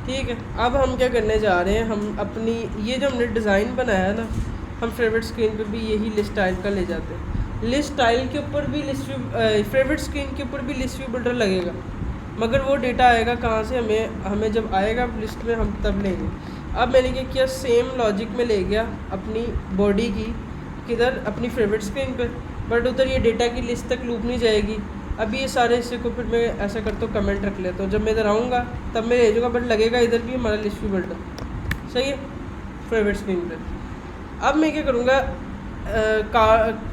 ठीक है, अब हम क्या करने जा रहे हैं, हम अपनी ये जो हमने डिज़ाइन बनाया है ना, हम फेवरेट स्क्रीन पे भी यही लिस्ट स्टाइल का ले जाते हैं। लिस्ट स्टाइल के ऊपर भी फेवरेट स्क्रीन के ऊपर भी लिस्ट व्यू बिल्डर लगेगा, मगर वो डेटा आएगा कहाँ से, हमें जब आएगा लिस्ट में हम तब लेंगे। अब मैंने क्या किया, सेम लॉजिक में ले गया अपनी बॉडी की, किधर, अपनी फेवरेट स्क्रीन पे, बट उधर ये डेटा की लिस्ट तक लूप नहीं जाएगी। अभी ये सारे हिस्से को फिर मैं ऐसा करता हूँ, कमेंट रख लेता हूँ, जब मैं इधर आऊँगा तब मैं ले जाऊँगा, बट लगेगा इधर भी हमारा लिस्ट व्यू बिल्डर। सही है, फेवरेट स्क्रीन पे। अब मैं क्या करूँगा,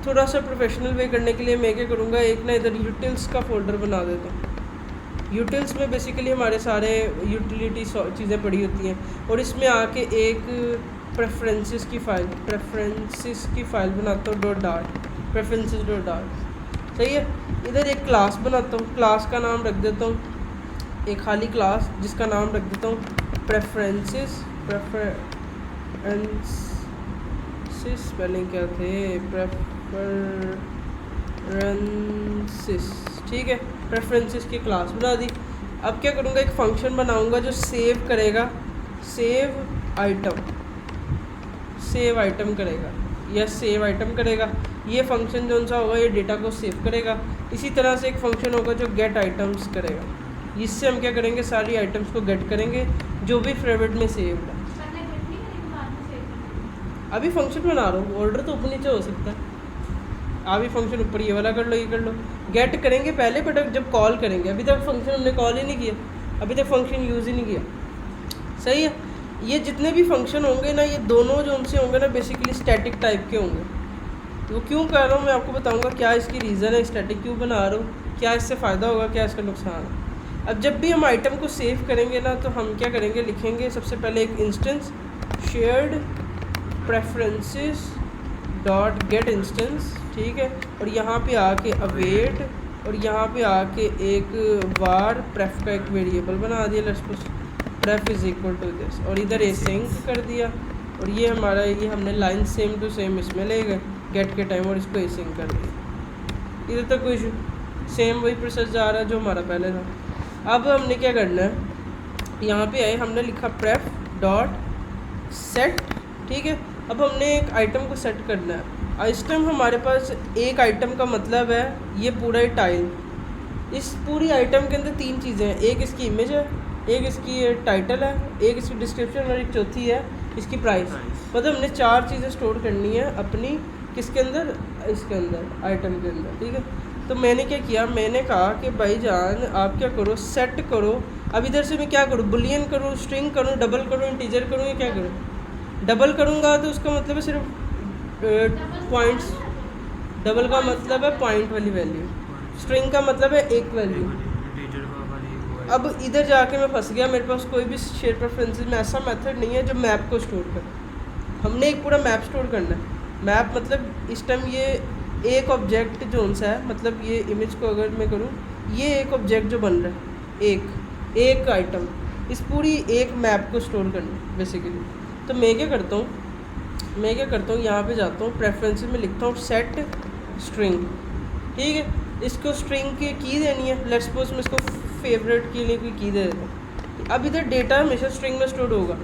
थोड़ा सा प्रोफेशनल वे करने के लिए मैं क्या करूँगा, एक ना इधर यूटिल्स का फोल्डर बना देता हूँ। यूटिल्स में बेसिकली हमारे सारे यूटिलिटी चीज़ें पड़ी होती हैं, और इसमें आके एक प्रेफरेंसेस की फ़ाइल बनाता हूँ, .dart सही है। इधर एक क्लास बनाता हूँ, क्लास का नाम रख देता हूँ, एक खाली क्लास जिसका नाम रख देता हूँ प्रेफरेंसेस स्पेलिंग क्या थे, प्रेफरेंसेस, ठीक है। प्रेफरेंसेस की क्लास बना दी। अब क्या करूँगा, एक फ़ंक्शन बनाऊँगा जो सेव करेगा, सेव आइटम करेगा, या सेव आइटम करेगा। ये फंक्शन जो सा होगा ये डेटा को सेव करेगा। इसी तरह से एक फंक्शन होगा जो गेट आइटम्स करेगा, इससे हम क्या करेंगे, सारी आइटम्स को गेट करेंगे जो भी फेवरेट में सेव है। अभी फंक्शन बना रहा हूँ, ऑर्डर तो ऊपर नीचे हो सकता है, अभी फंक्शन ऊपर ये वाला कर लो, ये कर लो, गेट करेंगे पहले, बट जब कॉल करेंगे, अभी तक फंक्शन हमने कॉल ही नहीं किया, अभी तक फंक्शन यूज़ ही नहीं किया। सही है। ये जितने भी फंक्शन होंगे ना, ये दोनों जो उनसे होंगे ना, बेसिकली स्टैटिक टाइप के होंगे। तो क्यों कर रहा हूँ मैं आपको बताऊँगा, क्या इसकी रीज़न है, स्टैटिक क्यों बना रहा हूँ, क्या इससे फ़ायदा होगा, क्या इसका नुकसान है। अब जब भी हम आइटम को सेव करेंगे ना, तो हम क्या करेंगे, लिखेंगे सबसे पहले एक instance shared preferences dot gate instance, ठीक है। और यहाँ पे आके अवेट, और यहाँ पे आके एक वार प्रेफ का एक वेरिएबल बना दिया, let's suppose pref is equal to this, और इधर एसिंक कर दिया, और ये हमारा, ये हमने लाइन सेम टू सेम इसमें ले गए गेट के टाइम, और इसको एसिंक कर दिया। इधर तक कोई सेम वही प्रोसेस जा रहा है जो हमारा पहले था। अब हमने क्या करना है, यहाँ पे आए, हमने लिखा प्रेफ डॉट सेट, ठीक है। अब हमने एक आइटम को सेट करना है। इस टाइम हमारे पास एक आइटम का मतलब है ये पूरा ही टाइल। इस पूरी आइटम के अंदर तीन चीज़ें हैं, एक इसकी इमेज है, एक इसकी टाइटल है, एक इसकी डिस्क्रिप्शन, और एक चौथी है इसकी प्राइस। मतलब हमने चार चीज़ें स्टोर करनी है अपनी, किसके अंदर, इसके अंदर, आइटम के अंदर, ठीक है। तो मैंने क्या किया, मैंने कहा कि भाईजान आप क्या करो, सेट करो। अब इधर से मैं क्या करूँ, बुलियन करूँ, स्ट्रिंग करूँ, डबल करूँ, इंटीजर करूँ, या क्या करूँ। डबल करूँगा तो उसका मतलब है सिर्फ पॉइंट्स, डबल का मतलब है पॉइंट वाली वैल्यू, स्ट्रिंग का मतलब है एक वैल्यू। अब इधर जाके मैं फंस गया, मेरे पास कोई भी शेयर प्रेफरेंसेस में ऐसा मेथड नहीं है जो मैप को स्टोर करे। हमने एक पूरा मैप स्टोर करना है। मैप मतलब इस टाइम ये एक ऑब्जेक्ट जो सा है, मतलब ये इमेज को अगर मैं करूँ, ये एक ऑब्जेक्ट जो बन रहा है, एक आइटम, इस पूरी एक मैप को स्टोर करना है बेसिकली। तो मैं क्या करता हूँ, यहाँ पे जाता हूँ, प्रेफरेंसेस में लिखता हूँ सेट स्ट्रिंग, ठीक है। इसको स्ट्रिंग की देनी है, लेट्स सपोज मैं इसको फेवरेट के लिए कोई की दे देता हूँ। अब इधर डेटा हमेशा स्ट्रिंग में स्टोर होगा।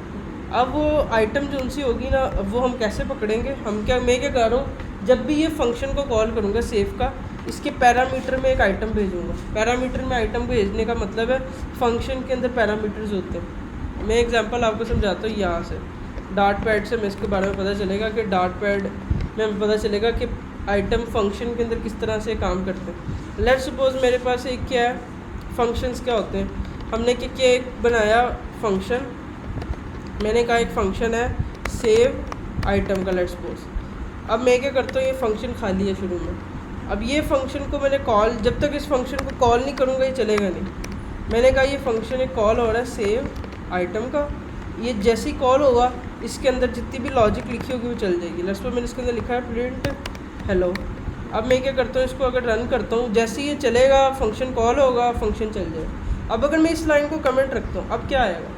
अब वो आइटम जो उनसी होगी ना, वो हम कैसे पकड़ेंगे, मैं क्या कर रहा हूँ, जब भी ये फंक्शन को कॉल करूँगा सेव का, इसके पैरामीटर में एक आइटम भेजूँगा। पैरामीटर में आइटम भेजने का मतलब है फंक्शन के अंदर पैरामीटर्स होते हैं। मैं एग्जांपल आपको समझाता हूँ। यहाँ से डार्ट पैड से मैं इसके बारे में पता चलेगा कि डार्ट पैड में पता चलेगा कि आइटम फंक्शन के अंदर किस तरह से काम करते हैं। लेट्स सपोज मेरे पास एक क्या है, फंक्शंस क्या होते हैं, हमने क्या एक बनाया फंक्शन, मैंने कहा एक फंक्शन है सेव आइटम का, लेट्स सपोज। अब मैं क्या करता हूँ, ये फंक्शन खाली है शुरू में। अब ये फंक्शन को मैंने कॉल, जब तक इस फंक्शन को कॉल नहीं करूँगा ये चलेगा नहीं। मैंने कहा ये फंक्शन एक कॉल हो रहा है सेव आइटम का, ये जैसी कॉल होगा इसके अंदर जितनी भी लॉजिक लिखी होगी वो चल जाएगी। लेट्स सपोज मैंने इसके अंदर लिखा है प्रिंट हेलो। अब मैं क्या करता हूँ, इसको अगर रन करता हूँ, जैसे ही ये चलेगा फंक्शन कॉल होगा, फंक्शन चल जाएगा। अब अगर मैं इस लाइन को कमेंट रखता हूँ, अब क्या आएगा,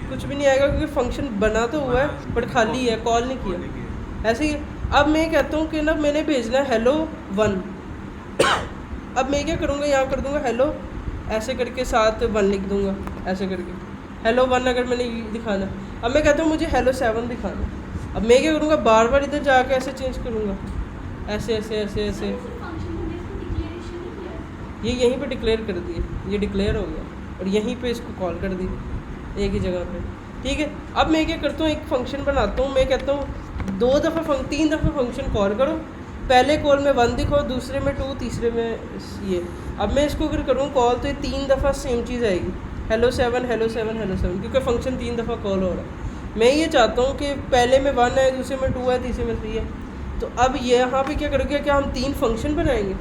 कुछ भी नहीं आएगा, क्योंकि फंक्शन बना तो हुआ है बट खाली है, कॉल नहीं किया। ऐसे ही अब मैं कहता हूँ कि ना मैंने भेजना है हेलो 1। अब मैं क्या करूँगा, यहाँ कर दूँगा हेलो ऐसे करके साथ 1 लिख दूंगा, ऐसे करके हेलो 1 अगर मैंने दिखाना। अब मैं कहता हूँ मुझे हेलो 7 दिखाना। अब मैं क्या करूँगा, बार बार इधर जाके ऐसे चेंज करूँगा, ऐसे ऐसे ऐसे ऐसे। ये यहीं पे डिक्लेयर कर दिए, ये डिक्लेयर हो गया और यहीं पे इसको कॉल कर दिया एक ही जगह पे। ठीक है, अब मैं क्या करता हूँ, एक फंक्शन बनाता हूँ। मैं कहता हूँ 3 दफ़ा फंक्शन कॉल करो, पहले कॉल में 1 दिखाओ, दूसरे में 2, तीसरे में ये। अब मैं इसको अगर करूँ कॉल तो ये 3 दफ़ा सेम चीज़ आएगी, हेलो 7 हेलो 7 हेलो 7, क्योंकि फंक्शन 3 दफ़ा कॉल हो रहा है। मैं ये चाहता हूँ कि पहले में 1 है, दूसरे में 2 है, तीसरे में 3 है। तो अब ये यहाँ पे क्या करोगे, क्या हम 3 फंक्शन बनाएंगे?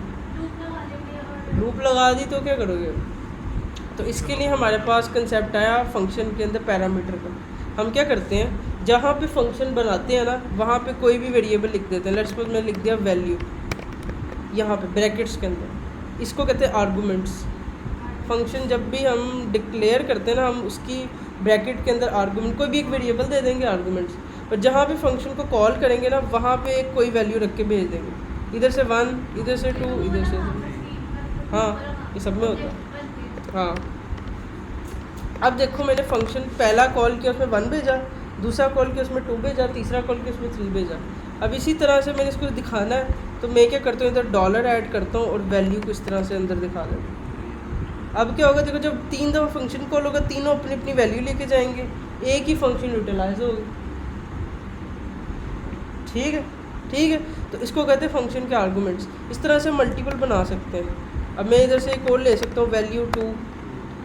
लूप लगा दी तो क्या करोगे? तो इसके लिए हमारे पास कंसेप्ट आया फंक्शन के अंदर पैरामीटर का। हम क्या करते हैं, जहाँ पे फंक्शन बनाते हैं ना, वहाँ पे कोई भी वेरिएबल लिख देते हैं। लेट्स सपोज मैंने लिख दिया वैल्यू, यहाँ पे ब्रैकेट्स के अंदर, इसको कहते हैं आर्गूमेंट्स। फंक्शन जब भी हम डिक्लेयर करते हैं ना, हम उसकी ब्रैकेट के अंदर आर्गूमेंट, कोई भी एक वेरिएबल दे देंगे आर्गूमेंट्स, और जहाँ भी फंक्शन को कॉल करेंगे ना, वहाँ पे एक कोई वैल्यू रख के भेज देंगे, इधर से 1, इधर से 2, इधर से। हाँ, ये सब में होता है। हाँ, अब देखो मैंने फंक्शन पहला कॉल किया, उसमें 1 भेजा, दूसरा कॉल किया उसमें 2 भेजा, तीसरा कॉल किया उसमें 3 भेजा। अब इसी तरह से मैंने इसको दिखाना है, तो मैं क्या करता हूँ, इधर डॉलर ऐड करता हूँ और वैल्यू को इस तरह से अंदर दिखा देता हूँ। अब क्या होगा, देखो जब 3 दफ़ा फंक्शन कॉल होगा, तीनों अपनी अपनी वैल्यू लेके जाएंगे, एक ही फंक्शन यूटिलाइज होगी। ठीक है, ठीक है। तो इसको कहते हैं फंक्शन के आर्गूमेंट्स। इस तरह से मल्टीपल बना सकते हैं। अब मैं इधर से एक और ले सकता हूँ वैल्यू 2,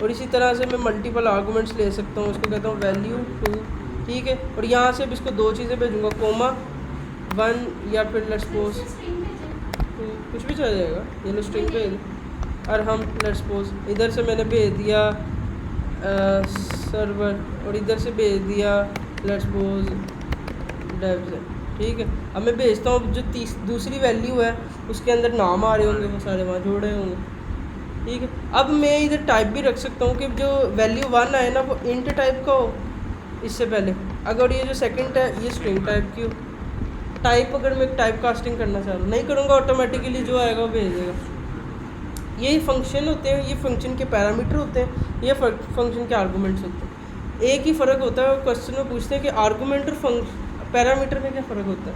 और इसी तरह से मैं मल्टीपल आर्गूमेंट्स ले सकता हूँ, इसको कहता हूँ वैल्यू 2। ठीक है, और यहाँ से अब इसको 2 चीज़ें भेजूँगा, कोमा 1, या फिर लेट्स सपोज कुछ भी चल जाएगा, ये लो स्ट्रिंग भेज। और हम लेट्स सपोज इधर से मैंने भेज दिया सर्वर, और इधर से भेज दिया लेट्स सपोज डेव। ठीक है, अब मैं भेजता हूँ, जो दूसरी वैल्यू है उसके अंदर नाम आ रहे होंगे, वो सारे वहाँ जोड़ रहे होंगे। ठीक है, अब मैं इधर टाइप भी रख सकता हूँ कि जो वैल्यू 1 आए ना, वो इंट टाइप का हो इससे पहले। अगर ये जो सेकंड है ये स्ट्रिंग टाइप की हो। टाइप अगर मैं टाइप कास्टिंग करना चाह रहा हूँ, नहीं करूँगा, ऑटोमेटिकली जो आएगा वो भेज देगा। ये फंक्शन होते हैं, ये फंक्शन के पैरामीटर होते हैं, ये फंक्शन के आर्गूमेंट्स होते हैं। एक ही फ़र्क होता है, क्वेश्चन में पूछते हैं कि आर्गूमेंट और पैरामीटर में क्या फ़र्क होता है?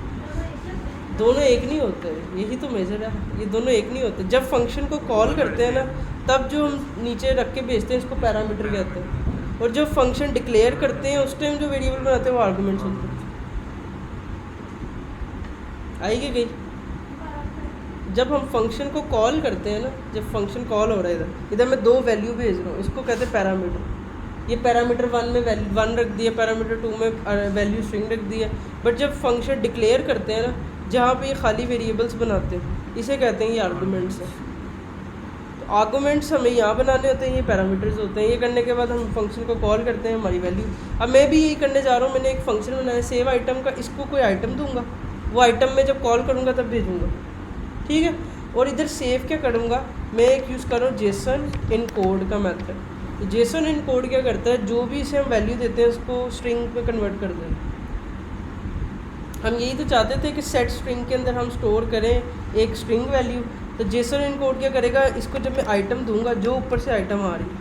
दोनों एक नहीं होते, यही तो मेजर है, ये दोनों एक नहीं होते। जब फंक्शन को कॉल करते हैं ना, तब जो हम नीचे रख के भेजते हैं इसको पैरामीटर कहते हैं, और जब फंक्शन डिक्लेयर करते हैं उस टाइम जो वेरिएबल बनाते हैं वो आर्गूमेंट्स होते हैं। आएगी गई? जब हम फंक्शन को कॉल करते हैं ना, जब फंक्शन कॉल हो रहा है, इधर मैं 2 वैल्यू भेज रहा हूँ, इसको कहते हैं पैरामीटर। ये पैरामीटर 1 में 1 रख दिया, पैरामीटर 2 में वैल्यू स्ट्रिंग रख दिया। बट जब फंक्शन डिक्लेयर करते हैं ना, जहाँ पे ये खाली वेरिएबल्स बनाते हैं, इसे कहते हैं ये आर्गूमेंट्स हैं। तो आर्गूमेंट्स हमें यहाँ बनाने होते हैं, ये पैरामीटर्स होते हैं। ये करने के बाद हम फंक्शन को कॉल करते हैं, हमारी वैल्यू। अब मैं भी यही करने जा रहा हूँ, मैंने एक फंक्शन बनाया सेव आइटम का, इसको कोई आइटम दूंगा, वो आइटम में जब कॉल करूँगा तब भेजूँगा। ठीक है, और इधर सेव क्या करूँगा, मैं एक यूज़ कर रहा हूँ जेसन इन कोड का मेथड। जेसन इन कोड क्या करता है, जो भी इसे हम वैल्यू देते हैं उसको स्ट्रिंग पे कन्वर्ट कर दें। हम यही तो चाहते थे कि सेट स्ट्रिंग के अंदर हम स्टोर करें एक स्ट्रिंग वैल्यू। तो जेसन इन कोड क्या करेगा, इसको जब मैं आइटम दूंगा, जो ऊपर से आइटम आ रही है,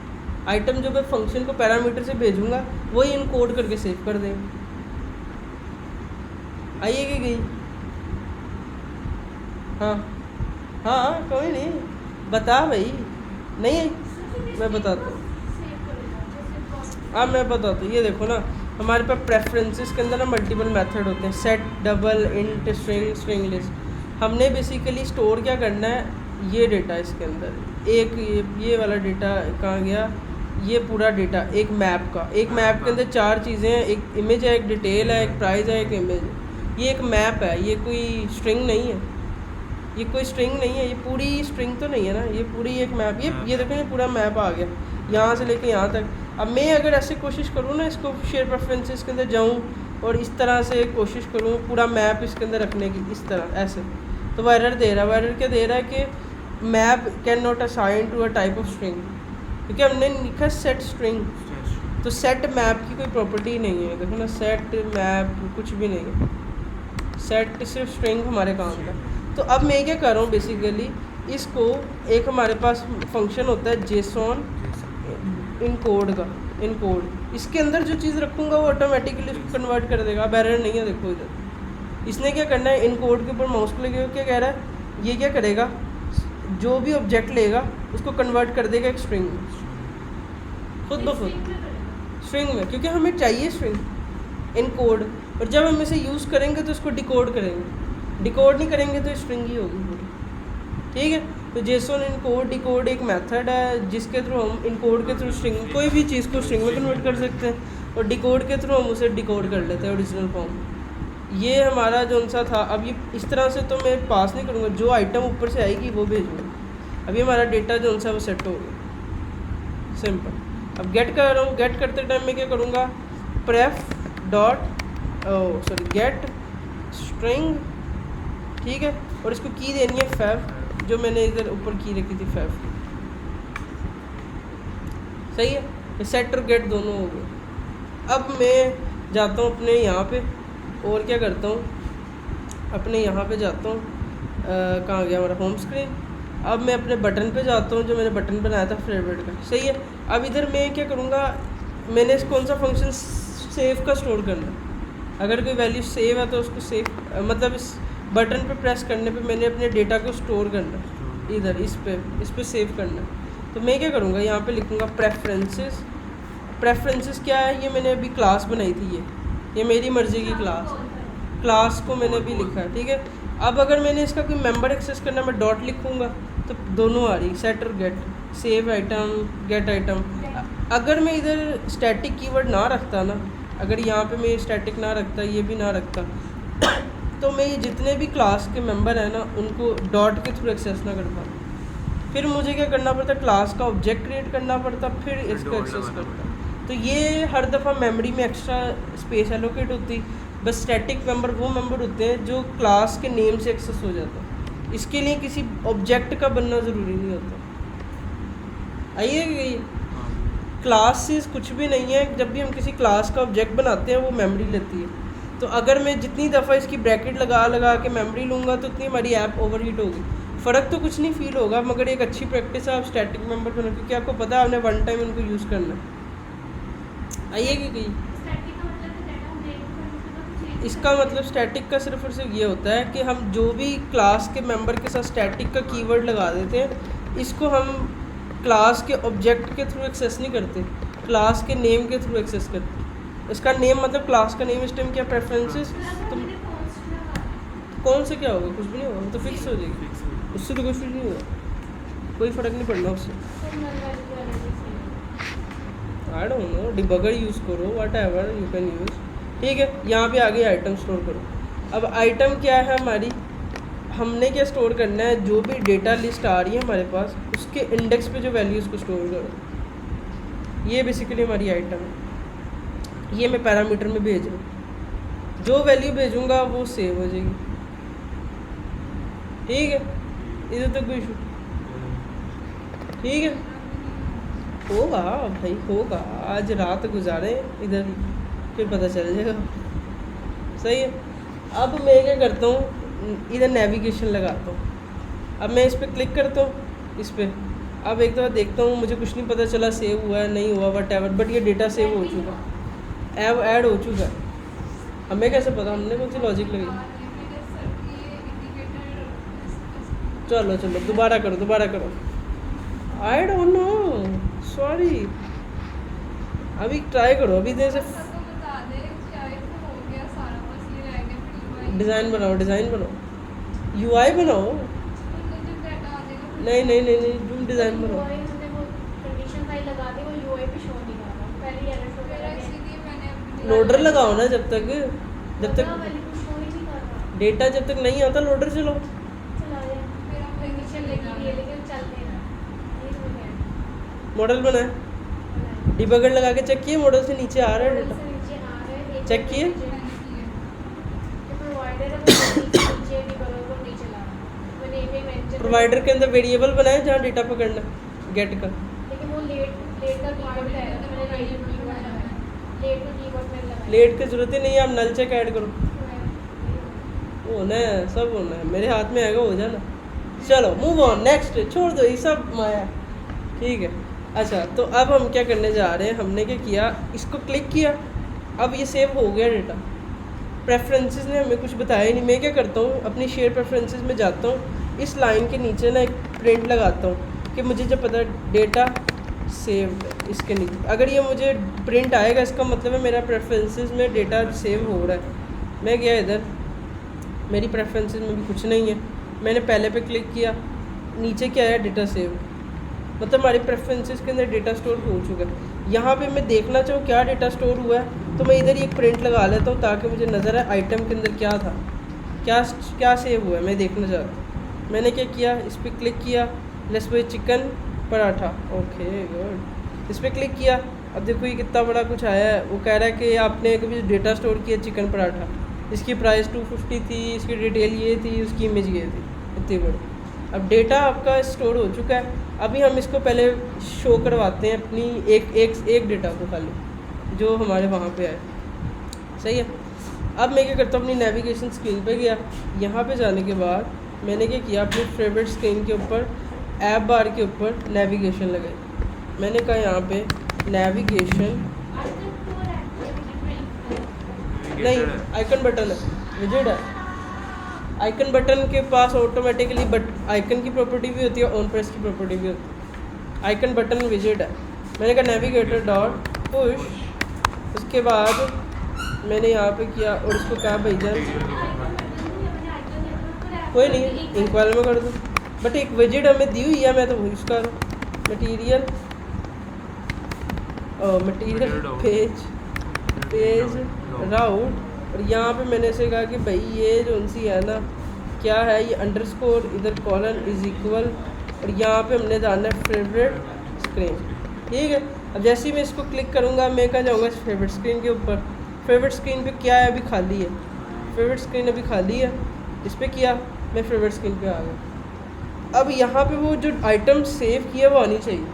आइटम जो मैं फंक्शन को पैरामीटर से भेजूँगा वही इन कोड करके सेव कर दें। आइए कि गई? हाँ हाँ, कोई नहीं, बता भाई। नहीं, मैं बताता हूँ। हाँ, मैं बताता हूँ। ये देखो ना, हमारे पास प्रेफरेंसेस के अंदर ना मल्टीपल मेथड होते हैं, set, double, int, string, string list. हमने बेसिकली स्टोर क्या करना है, ये डेटा इसके अंदर, एक ये वाला डेटा कहाँ गया, ये पूरा डेटा एक मैप का। एक मैप के अंदर 4 चीज़ें हैं, एक इमेज है, एक डिटेल है, एक प्राइस है, एक इमेज है। ये एक मैप है, ये कोई स्ट्रिंग नहीं है, ये कोई स्ट्रिंग नहीं है, ये पूरी स्ट्रिंग तो नहीं है ना, ये पूरी एक मैप। ये देखो, ये पूरा मैप आ गया यहाँ से लेके यहाँ तक। अब मैं अगर ऐसे कोशिश करूँ ना, इसको शेयर प्रेफरेंसेस के अंदर जाऊँ और इस तरह से कोशिश करूँ पूरा मैप इसके अंदर रखने की, इस तरह ऐसे, तो वो एरर दे रहा है। वो एरर क्या दे रहा है कि map can not assign to a type of string, क्योंकि हमने लिखा सेट स्ट्रिंग। तो सेट मैप की कोई प्रॉपर्टी नहीं है, देखो ना, सेट मैप कुछ भी नहीं है, सेट सिर्फ स्ट्रिंग हमारे काम का। तो अब मैं क्या कर रहा हूँ, बेसिकली इसको एक हमारे पास फंक्शन होता है जेसॉन इनकोड का, इनकोड। इसके अंदर जो चीज़ रखूँगा वो ऑटोमेटिकली उसको कन्वर्ट कर देगा। अब एरर नहीं है, देखो इधर इसने क्या करना है, इनकोड के ऊपर माउस को लेके क्या कह रहा है, ये क्या करेगा, जो भी ऑब्जेक्ट लेगा उसको कन्वर्ट कर देगा एक स्ट्रिंग में, खुद ब खुद स्ट्रिंग में, क्योंकि हमें चाहिए स्ट्रिंग इनकोड। और जब हम इसे यूज़ करेंगे तो इसको डिकोड करेंगे, डिकोड नहीं करेंगे तो स्ट्रिंग ही होगी पूरी, ठीक है। तो जेसॉन इनकोड डिकोड एक मेथड है जिसके थ्रू हम इनकोड के थ्रू स्ट्रिंग, कोई भी चीज़ को स्ट्रिंग में कन्वर्ट कर सकते हैं, और डिकोड के थ्रू हम उसे डिकोड कर लेते हैं ओरिजिनल फॉर्म। ये हमारा जो सा था। अब ये इस तरह से तो मैं पास नहीं करूँगा, जो आइटम ऊपर से आएगी वो भेजूँगा। अभी हमारा डेटा जो सा वो सेट हो गया, सिंपल। अब गेट कर रहा हूँ, गेट करते टाइम मैं क्या करूँगा, प्रेफ डॉट गेट स्ट्रिंग, ठीक है, और इसको की देनी है फैफ, जो मैंने इधर ऊपर की रखी थी फैफ, सही है। सेट और गेट दोनों हो गए। अब मैं जाता हूँ अपने यहाँ पे और क्या करता हूँ, अपने यहाँ पे जाता हूँ, कहाँ गया हमारा होम स्क्रीन। अब मैं अपने बटन पे जाता हूँ, जो मैंने बटन बनाया था फेवरेट का, सही है। अब इधर मैं क्या करूँगा, मैंने इस कौन सा फंक्शन सेव का स्टोर करना है। अगर कोई वैल्यू सेव है तो उसको सेव, मतलब इस बटन पे प्रेस करने पे मैंने अपने डेटा को स्टोर करना है, इधर इस पे सेव करना है। तो मैं क्या करूँगा, यहाँ पे लिखूँगा प्रेफरेंसेस। प्रेफरेंसेस क्या है, ये मैंने अभी क्लास बनाई थी, ये मेरी मर्ज़ी की क्लास को मैंने अभी लिखा है, ठीक है। अब अगर मैंने इसका कोई मेंबर एक्सेस करना, मैं डॉट लिखूँगा तो दोनों आ रही, सेट और get, save item get item. अगर मैं इधर स्टैटिक कीवर्ड ना रखता ना, अगर यहाँ पे मैं स्टैटिक ना रखता, ये भी ना रखता, तो मैं ये जितने भी क्लास के मेंबर हैं ना उनको डॉट के थ्रू एक्सेस ना कर पाता। फिर मुझे क्या करना पड़ता, क्लास का ऑब्जेक्ट क्रिएट करना पड़ता, फिर इसको एक्सेस करता। तो ये हर दफ़ा मेमोरी में एक्स्ट्रा स्पेस एलोकेट होती। बस स्टैटिक मेंबर वो मेंबर होते हैं जो क्लास के नेम से एक्सेस हो जाता है, इसके लिए किसी ऑब्जेक्ट का बनना ज़रूरी नहीं होता। आइए, क्लासेस कुछ भी नहीं है, जब भी हम किसी क्लास का ऑब्जेक्ट बनाते हैं वो मेमोरी लेती है। तो अगर मैं जितनी दफ़ा इसकी ब्रैकेट लगा के मेमोरी लूँगा तो उतनी हमारी ऐप ओवरहीट होगी। फ़र्क तो कुछ नहीं फील होगा, मगर एक अच्छी प्रैक्टिस है आप स्टैटिक मेंबर बनाओ, क्योंकि आपको पता है आपने वन टाइम इनको यूज़ करना है। आइए कि कहीं इसका मतलब स्टैटिक का सिर्फ और सिर्फ ये होता है कि हम जो भी क्लास के मेंबर के साथ स्टैटिक का कीवर्ड लगा देते हैं, इसको हम क्लास के ऑब्जेक्ट के थ्रू एक्सेस नहीं करते, क्लास के नेम के थ्रू एक्सेस करते। इसका नेम मतलब क्लास का नेम इस टाइम क्या प्रेफरेंसेस, तो कौन से क्या होगा, कुछ भी नहीं होगा, वो तो फिक्स हो जाएगी, उससे तो कुछ भी नहीं होगा, कोई फ़र्क नहीं पड़ना उससे। I don't know, debugger use करो, whatever you can use, ठीक है। यहाँ पे आगे आइटम स्टोर करो। अब आइटम क्या है हमारी, हमने क्या स्टोर करना है, जो भी डेटा लिस्ट आ रही है हमारे पास उसके इंडेक्स पे जो वैल्यूज़ को स्टोर करो, ये बेसिकली हमारी आइटम है। ये मैं पैरामीटर में भेज रहा हूँ, जो वैल्यू भेजूँगा वो सेव हो जाएगी, ठीक है। इधर तो कोई इशू, ठीक है, होगा भाई होगा, आज रात गुजारे इधर ही, फिर पता चल जाएगा, सही है। अब मैं क्या करता हूँ, इधर नेविगेशन लगाता हूँ। अब मैं इस पर क्लिक करता हूँ, इस पर। अब एक दफ़ा देखता हूँ, मुझे कुछ नहीं पता चला सेव हुआ है नहीं हुआ, वट एवर, बट ये डेटा सेव हो चुका, ऐड हो चुका है। हमें कैसे पता, हमने कौन सी लॉजिक लगाई। चलो चलो दोबारा करो। आई डोंट नो, सॉरी, अभी ट्राई करो, अभी देर से डिज़ाइन बनाओ, यूआई बनाओ, नहीं तुम डिज़ाइन बनाओ। लोडर लगाओ ना, जब तक डेटा जब तक नहीं आता लोडर चलो। मॉडल बना है, डिबगर लगा के चेक किए, मॉडल से नीचे आ रहा है डेटा, चेक किए। प्रोवाइडर के अंदर वेरिएबल बनाए जहाँ डेटा पकड़ना गेट का, लेट की जरूरत ही नहीं है, आप नल चेक ऐड करो, वो होना है, सब होना है, मेरे हाथ में आएगा, हो जाना। चलो मूव ऑन, नेक्स्ट, छोड़ दो ये सब माया। ठीक है, अच्छा तो अब हम क्या करने जा रहे हैं, हमने क्या किया, इसको क्लिक किया, अब ये सेव हो गया डेटा। प्रेफरेंसेस ने हमें कुछ बताया ही नहीं। मैं क्या करता हूँ, अपनी शेयर प्रेफरेंसेस में जाता हूँ, इस लाइन के नीचे ना एक प्रिंट लगाता हूँ कि मुझे जब पता है डेटा सेव इसके नीचे, अगर ये मुझे प्रिंट आएगा इसका मतलब है मेरा प्रेफरेंसेस में डेटा सेव हो रहा है। मैं गया इधर, मेरी प्रेफरेंसेस में भी कुछ नहीं है, मैंने पहले पे क्लिक किया, नीचे क्या है, डेटा सेव, मतलब हमारी प्रेफरेंसेस के अंदर डेटा स्टोर हो चुका है। यहाँ पे मैं देखना चाहूँ क्या डेटा स्टोर हुआ है, तो मैं इधर ही एक प्रिंट लगा लेता हूँ ताकि मुझे नज़र आए आइटम के अंदर क्या था, क्या क्या सेव हुआ है, मैं देखना चाहता हूँ। मैंने क्या किया, इस पर क्लिक किया, let's suppose chicken paratha, okay good, इस पर क्लिक किया। अब देखो ये कितना बड़ा कुछ आया है, वो कह रहा है कि आपने कभी डेटा स्टोर किया चिकन पराठा, इसकी प्राइस 250 थी, इसकी डिटेल ये थी, उसकी इमेज ये थी, इतनी बड़ी। अब डेटा आपका स्टोर हो चुका है। अभी हम इसको पहले शो करवाते हैं अपनी एक डेटा को खाली जो हमारे वहाँ पे आए, सही है। अब मैं क्या करता हूँ, अपनी नेविगेशन स्क्रीन पे गया, यहाँ पे जाने के बाद मैंने क्या किया, अपनी फेवरेट स्क्रीन के ऊपर ऐप बार के ऊपर नेविगेशन लगाई। मैंने कहा यहाँ पे नेविगेशन नहीं, आइकन बटन है, विजेट है, आइकन बटन के पास ऑटोमेटिकली बट आइकन की प्रॉपर्टी भी होती है, ऑन प्रेस की प्रॉपर्टी भी होती है। आइकन बटन विजेट है, मैंने कहा नेविगेटर डॉट पुश, उसके बाद मैंने यहाँ पे किया और इसको कहा भाईजान कोई नहीं इंक्वायर में कर दूँ, बट एक विजेट हमें दी हुई है, मैं तो वही यूज़ कर रहा हूँ। मटीरियल पेज राउट, और यहाँ पे मैंने ऐसे कहा कि भाई ये जो सी है ना क्या है, ये अंडरस्कोर इधर कॉलन इज इक्वल, और यहाँ पे हमने जाना है फेवरेट स्क्रीन। ठीक है, अब जैसे ही मैं इसको क्लिक करूँगा मैं कहाँ जाऊँगा, इस फेवरेट स्क्रीन के ऊपर। फेवरेट स्क्रीन पे क्या है, अभी खाली है, फेवरेट स्क्रीन अभी खाली है, इस पर किया, मैं फेवरेट स्क्रीन पे आ गया। अब यहाँ पे वो जो आइटम सेव किया वो आनी चाहिए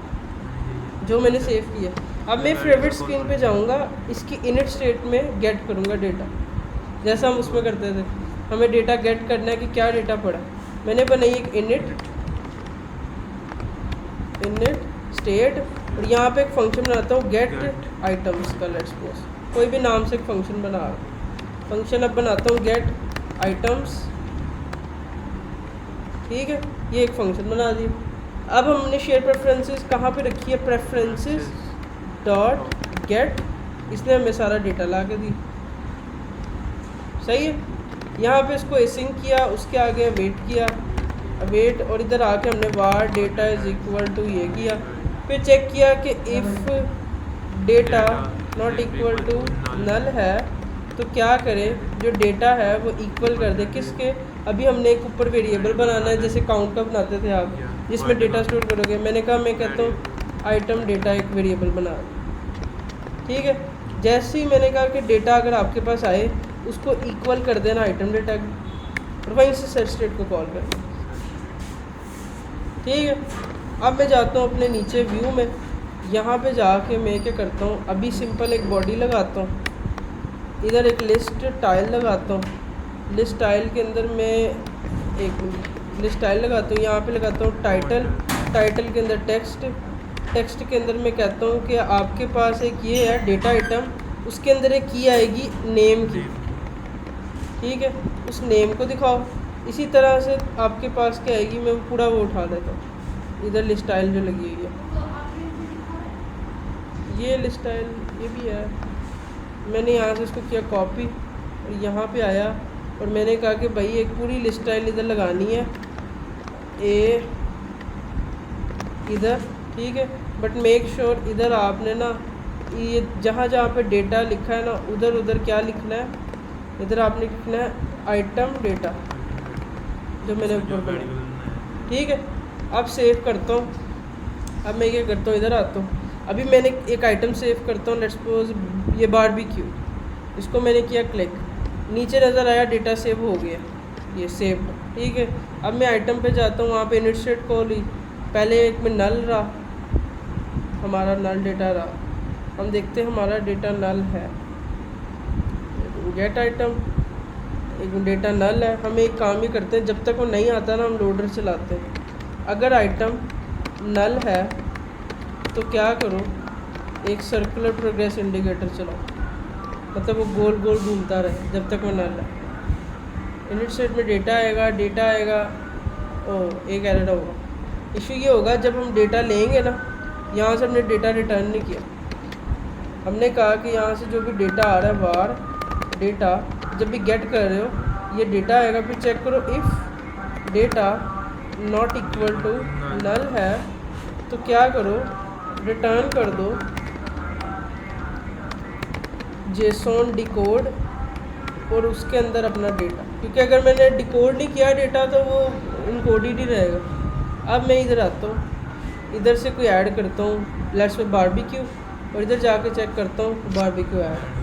जो मैंने सेव किया। अब मैं फेवरेट स्क्रीन पे जाऊँगा, इसकी इनिट स्टेट में गेट करूँगा डेटा, जैसा हम उसमें करते थे, हमें डेटा गेट करना है कि क्या डेटा पड़ा। मैंने बनाई एक इनिट स्टेट, और यहाँ पे एक फंक्शन बनाता हूँ गेट आइटम्स का, लेट्स सपोज कोई भी नाम से एक फंक्शन बना रहा हूँ, फंक्शन अब बनाता हूँ गेट आइटम्स। ठीक है, ये एक फंक्शन बना दिया। अब हमने शेयर प्रेफरेंसेस कहाँ पे रखी है, प्रेफरेंसेस डॉट गेट, इसने हमें सारा डेटा ला के दी, सही है। यहाँ पे इसको एसिंग किया, उसके आगे वेट किया, वेट, और इधर आके हमने var data is equal to ये किया, फिर चेक किया कि if data not equal to null है तो क्या करें, जो डेटा है वो इक्वल कर दे किसके, अभी हमने एक ऊपर वेरिएबल बनाना है जैसे काउंट का बनाते थे आप, जिसमें डेटा स्टोर करोगे। मैंने कहा मैं कहता हूँ आइटम डेटा एक वेरिएबल बना, ठीक है। जैसे ही मैंने कहा कि डेटा अगर आपके पास आए उसको इक्वल कर देना आइटम डेटा की, और वहीं से सेट स्टेट को कॉल करना, ठीक है। अब मैं जाता हूँ अपने नीचे व्यू में, यहाँ पे जाके मैं क्या करता हूँ, अभी सिंपल एक बॉडी लगाता हूँ, इधर एक लिस्ट टाइल लगाता हूँ, लिस्ट टाइल के अंदर मैं एक लिस्ट टाइल लगाता हूँ, यहाँ पे लगाता हूँ टाइटल, टाइटल के अंदर टेक्स्ट, टेक्स्ट के अंदर मैं कहता हूँ कि आपके पास एक ये है डेटा आइटम, उसके अंदर एक की आएगी नेम की, ठीक है, उस नेम को दिखाओ। इसी तरह से आपके पास क्या आएगी, मैं पूरा वो उठा देता हूँ, इधर लिस्ट टाइल जो लगी हुई है, ये लिस्ट टाइल ये भी है, मैंने यहाँ से इसको किया कॉपी और यहाँ पे आया और मैंने कहा कि भाई एक पूरी लिस्ट टाइल इधर लगानी है, ए इधर, ठीक है, बट मेक श्योर इधर आपने ना ये जहाँ जहाँ पे डेटा लिखा है ना उधर उधर क्या लिखना है, इधर आपने लिखना है आइटम डेटा जो मैंने ऊपर बनाया, ठीक है। अब सेव करता हूँ, अब मैं क्या करता हूँ, इधर आता हूँ, अभी मैंने एक आइटम सेव करता हूँ, लेट्स सपोज ये बारबेक्यू, इसको मैंने किया क्लिक, नीचे नज़र आया डेटा सेव हो गया, ये सेव, ठीक है। अब मैं आइटम पे जाता हूँ, वहाँ पे इनिट स्टेट कॉल हुई, पहले एक में नल रहा, हमारा नल डेटा रहा, हम देखते हैं हमारा डेटा नल है, गेट आइटम, एक डेटा नल है, हम एक काम ही करते हैं, जब तक वो नहीं आता ना हम लोडर चलाते हैं। अगर आइटम नल है तो क्या करो, एक सर्कुलर प्रोग्रेस इंडिकेटर चलाओ, मतलब वो गोल गोल घूमता रहे जब तक वो नल है। इनिट स्टेट में डेटा आएगा, एक एरर होगा। इशू ये होगा जब हम डेटा लेंगे ना, यहाँ से हमने डेटा रिटर्न नहीं किया, हमने कहा कि यहाँ से जो भी डेटा आ रहा है वार डेटा, जब भी गेट कर रहे हो ये डेटा आएगा, फिर चेक करो if data not equal to null है तो क्या करो, रिटर्न कर दो जेसॉन डिकोड और उसके अंदर अपना डेटा, क्योंकि अगर मैंने डिकोड नहीं किया डेटा तो वो इनकोडेड ही रहेगा। अब मैं इधर आता हूँ, इधर से कोई ऐड करता हूँ, लेट्स में बारबेक्यू, और इधर जाके चेक करता हूँ बारबेक्यू ऐड।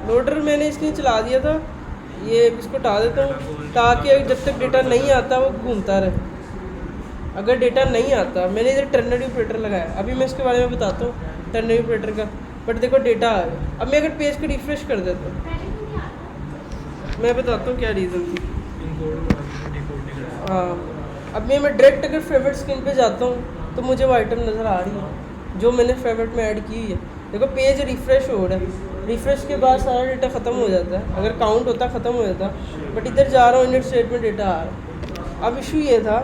लोडर मैंने इसलिए चला दिया था, ये इसको हटा देता हूँ ताकि जब तक डेटा नहीं आता वो घूमता रहे। अगर डेटा नहीं आता, मैंने इधर टर्नरी ऑपरेटर लगाया, अभी मैं इसके बारे में बताता हूँ टर्नरी ऑपरेटर का। बट देखो डेटा आ गया। अब मैं अगर पेज को रिफ्रेश कर देता हूँ, मैं बताता हूँ क्या रीज़न थी। हाँ, अब मैं डायरेक्ट अगर फेवरेट स्क्रीन पे जाता हूँ तो मुझे वो आइटम नज़र आ रही है जो मैंने फेवरेट में ऐड की है। देखो पेज रिफ्रेश हो रहा है, रिफ्रेश के बाद सारा डेटा ख़त्म हो जाता है, अगर काउंट होता ख़त्म हो जाता, बट इधर जा रहा हूँ इनिट स्टेट में डेटा आ रहा है। अब इशू ये था,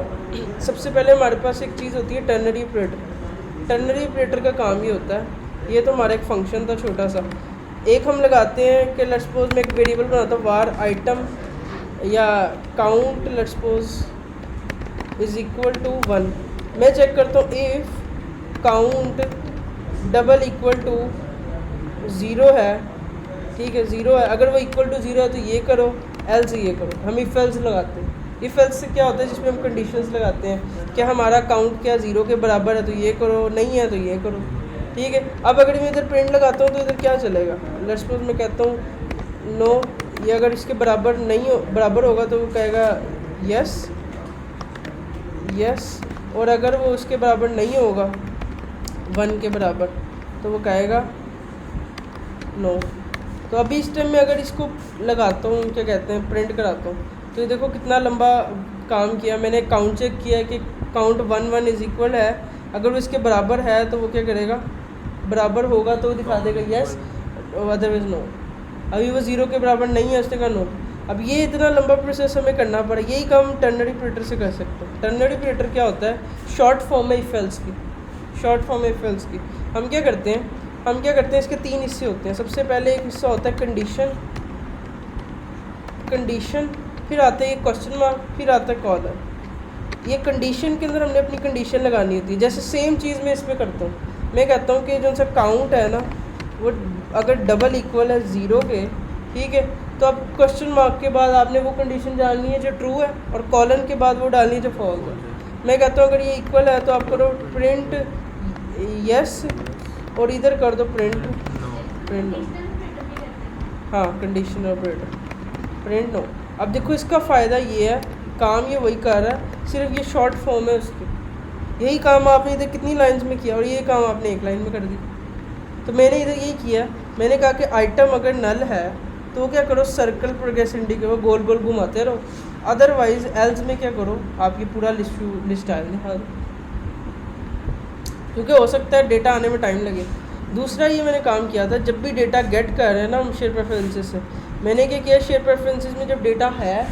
सबसे पहले हमारे पास एक चीज़ होती है टर्नरी ऑपरेटर। टर्नरी ऑपरेटर का काम ये होता है, ये तो हमारा एक फंक्शन था छोटा सा, एक हम लगाते हैं कि लेट्स सपोज मैं एक वेरिएबल बनाता हूँ वार आइटम या count let's suppose is equal to 1। मैं चेक करता हूँ if count double equal to 0 है, ठीक है 0 है, अगर वो इक्वल टू 0 है तो ये करो, एल्स ये करो। हम इफ़ एल्स लगाते हैं। इफ़ एल्स से क्या होता है, जिसमें हम कंडीशंस लगाते हैं कि हमारा काउंट क्या 0 के बराबर है तो ये करो, नहीं है तो ये करो, ठीक है। अब अगर मैं इधर प्रिंट लगाता हूँ तो इधर क्या चलेगा, लेट्स सपोज मैं कहता हूँ नो, ये अगर इसके बराबर नहीं हो, बराबर होगा तो वो कहेगा यस यस, और अगर वो उसके बराबर नहीं होगा 1 के बराबर तो वो कहेगा नो। तो अभी इस टाइम में अगर इसको लगाता हूँ, क्या कहते हैं, प्रिंट कराता हूँ, तो ये देखो कितना लंबा काम किया। मैंने काउंट चेक किया कि काउंट 1 इज़ इक्वल है, अगर वो इसके बराबर है तो वो क्या करेगा, बराबर होगा तो वो दिखा देगा यस, अदरवाइज नो। अभी वो 0 के बराबर नहीं है, उसने कहा नो। अब ये इतना लंबा प्रोसेस हमें करना पड़ा, यही काम टर्नरी ऑपरेटर से कर सकते हैं। टर्नरी ऑपरेटर क्या होता है, शॉर्ट फॉर्म है इफ एल्स की, शॉर्ट फॉर्म है इफ एल्स की। हम क्या करते हैं, इसके 3 हिस्से होते हैं। सबसे पहले एक हिस्सा होता है कंडीशन, फिर आता है क्वेश्चन मार्क, फिर आता है कॉलर। ये कंडीशन के अंदर हमने अपनी कंडीशन लगानी होती है। जैसे सेम चीज़ मैं इसमें करता हूँ, मैं कहता हूँ कि जो सा काउंट है ना वो अगर डबल इक्वल है 0 के, ठीक है, तो अब क्वेश्चन मार्क के बाद आपने वो कंडीशन डालनी है जो ट्रू है, और कॉलन के बाद वो डालनी है जो फॉल्स है। मैं कहता हूँ अगर ये इक्वल है तो आप करो प्रिंट यस, और इधर कर दो प्रिंट नो। हाँ, कंडीशन ऑपरेटर प्रिंट नो। अब देखो इसका फ़ायदा ये है, काम ये वही कर रहा है, सिर्फ ये शॉर्ट फॉर्म है उसकी। यही काम आपने इधर कितनी लाइंस में किया और ये काम आपने एक लाइन में कर दी। तो मैंने इधर यही किया, मैंने कहा कि आइटम अगर नल है तो क्या करो, सर्कल प्रोग्रेस इंडिकेटर गोल गोल घुमाते रहो, अदरवाइज एल्स में क्या करो, आपकी पूरा लिस्ट आए दिखा दो, क्योंकि हो सकता है डेटा आने में टाइम लगे। दूसरा ये मैंने काम किया था, जब भी डेटा गेट कर रहे हैं ना हम शेयर प्रेफरेंसेस से, मैंने क्या किया, शेयर प्रेफरेंसेस में जब डेटा है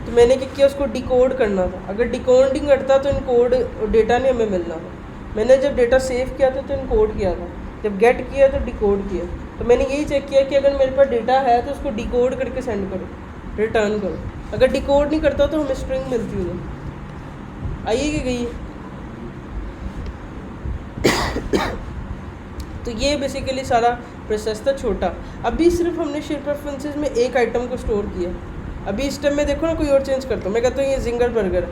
तो मैंने क्या किया, उसको डिकोड करना था। अगर डिकोडिंग करता तो इनकोड डेटा नहीं हमें मिलना था। मैंने जब डेटा सेव किया था तो इनकोड किया था, जब गेट किया तो डिकोड किया। तो मैंने यही चेक किया कि अगर मेरे पास डेटा है तो उसको डिकोड करके सेंड करो, रिटर्न करो। अगर डिकोड नहीं करता तो हमें स्ट्रिंग मिलती उधर। आइए कि गई तो ये बेसिकली सारा प्रोसेस था छोटा। अभी सिर्फ हमने शेयर प्रेफरेंसेस में एक आइटम को स्टोर किया। अभी इस टाइम में देखो ना कोई और चेंज करता हूँ, मैं कहता हूँ ये जिंगर बर्गर है,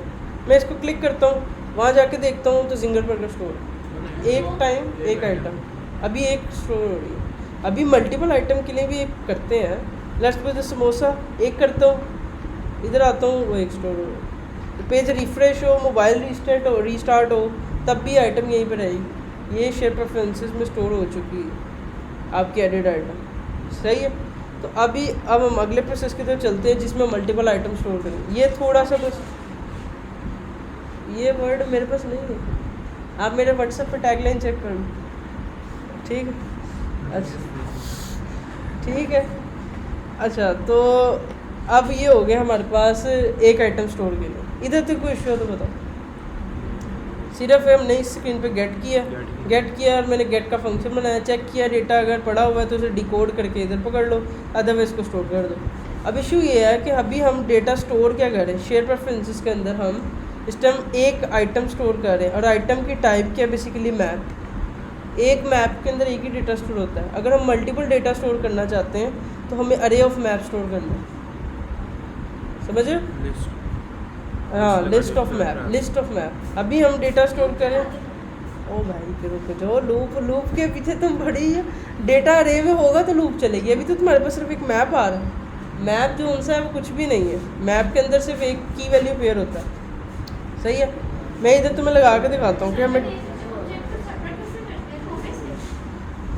मैं इसको क्लिक करता हूँ, वहाँ जाके देखता हूँ तो जिंगर बर्गर स्टोर है, एक टाइम एक आइटम, अभी एक स्टोर हो रही है। अभी मल्टीपल आइटम के लिए भी एक करते हैं, लेट्स सपोज समोसा एक करता हूँ, इधर आता हूँ वो एक स्टोर हो, तो पेज रिफ्रेश हो, मोबाइल रीस्टार्ट हो, तब भी आइटम यहीं पर रहेगी। ये शेयर प्रेफरेंसेस में स्टोर हो चुकी है आपकी एडिड आइटम, सही है। तो अब हम अगले प्रोसेस की तरफ चलते हैं जिसमें मल्टीपल आइटम स्टोर करेंगे। ये थोड़ा सा बस, ये वर्ड मेरे पास नहीं है, आप मेरे व्हाट्सएप पे टैगलाइन चेक कर लो, ठीक है? अच्छा ठीक है। अच्छा तो अब ये हो गया हमारे पास एक आइटम स्टोर के लिए। इधर तो कोई इशू है तो बताओ। सिर्फ हमने इस स्क्रीन पे गेट किया और मैंने गेट का फंक्शन बनाया, चेक किया डेटा अगर पड़ा हुआ है तो उसे डिकोड करके इधर पकड़ लो, अदरवाइज को स्टोर कर दो। अब इशू ये है कि अभी हम डेटा स्टोर क्या करें, शेयर प्रेफरेंसेस के अंदर हम इस टाइम एक आइटम स्टोर कर रहे हैं और आइटम की टाइप क्या, बेसिकली मैप। एक मैप के अंदर एक ही डेटा स्टोर होता है। अगर हम मल्टीपल डेटा स्टोर करना चाहते हैं तो हमें अरे ऑफ मैप स्टोर करना है, समझे? हाँ, लिस्ट ऑफ मैप। अभी हम डेटा स्टोर करें, ओ भाई फिर रुक जाओ, लूप के पीछे तुम बड़ी है। डेटा अरे में होगा तो लूप चलेगी। अभी तो तुम्हारे पास सिर्फ एक मैप आ रहा है, मैप जो उनसा है वो कुछ भी नहीं है। मैप के अंदर सिर्फ एक की वैल्यू पेयर होता है, सही है? मैं इधर तुम्हें लगा के दिखाता हूँ कि हमें,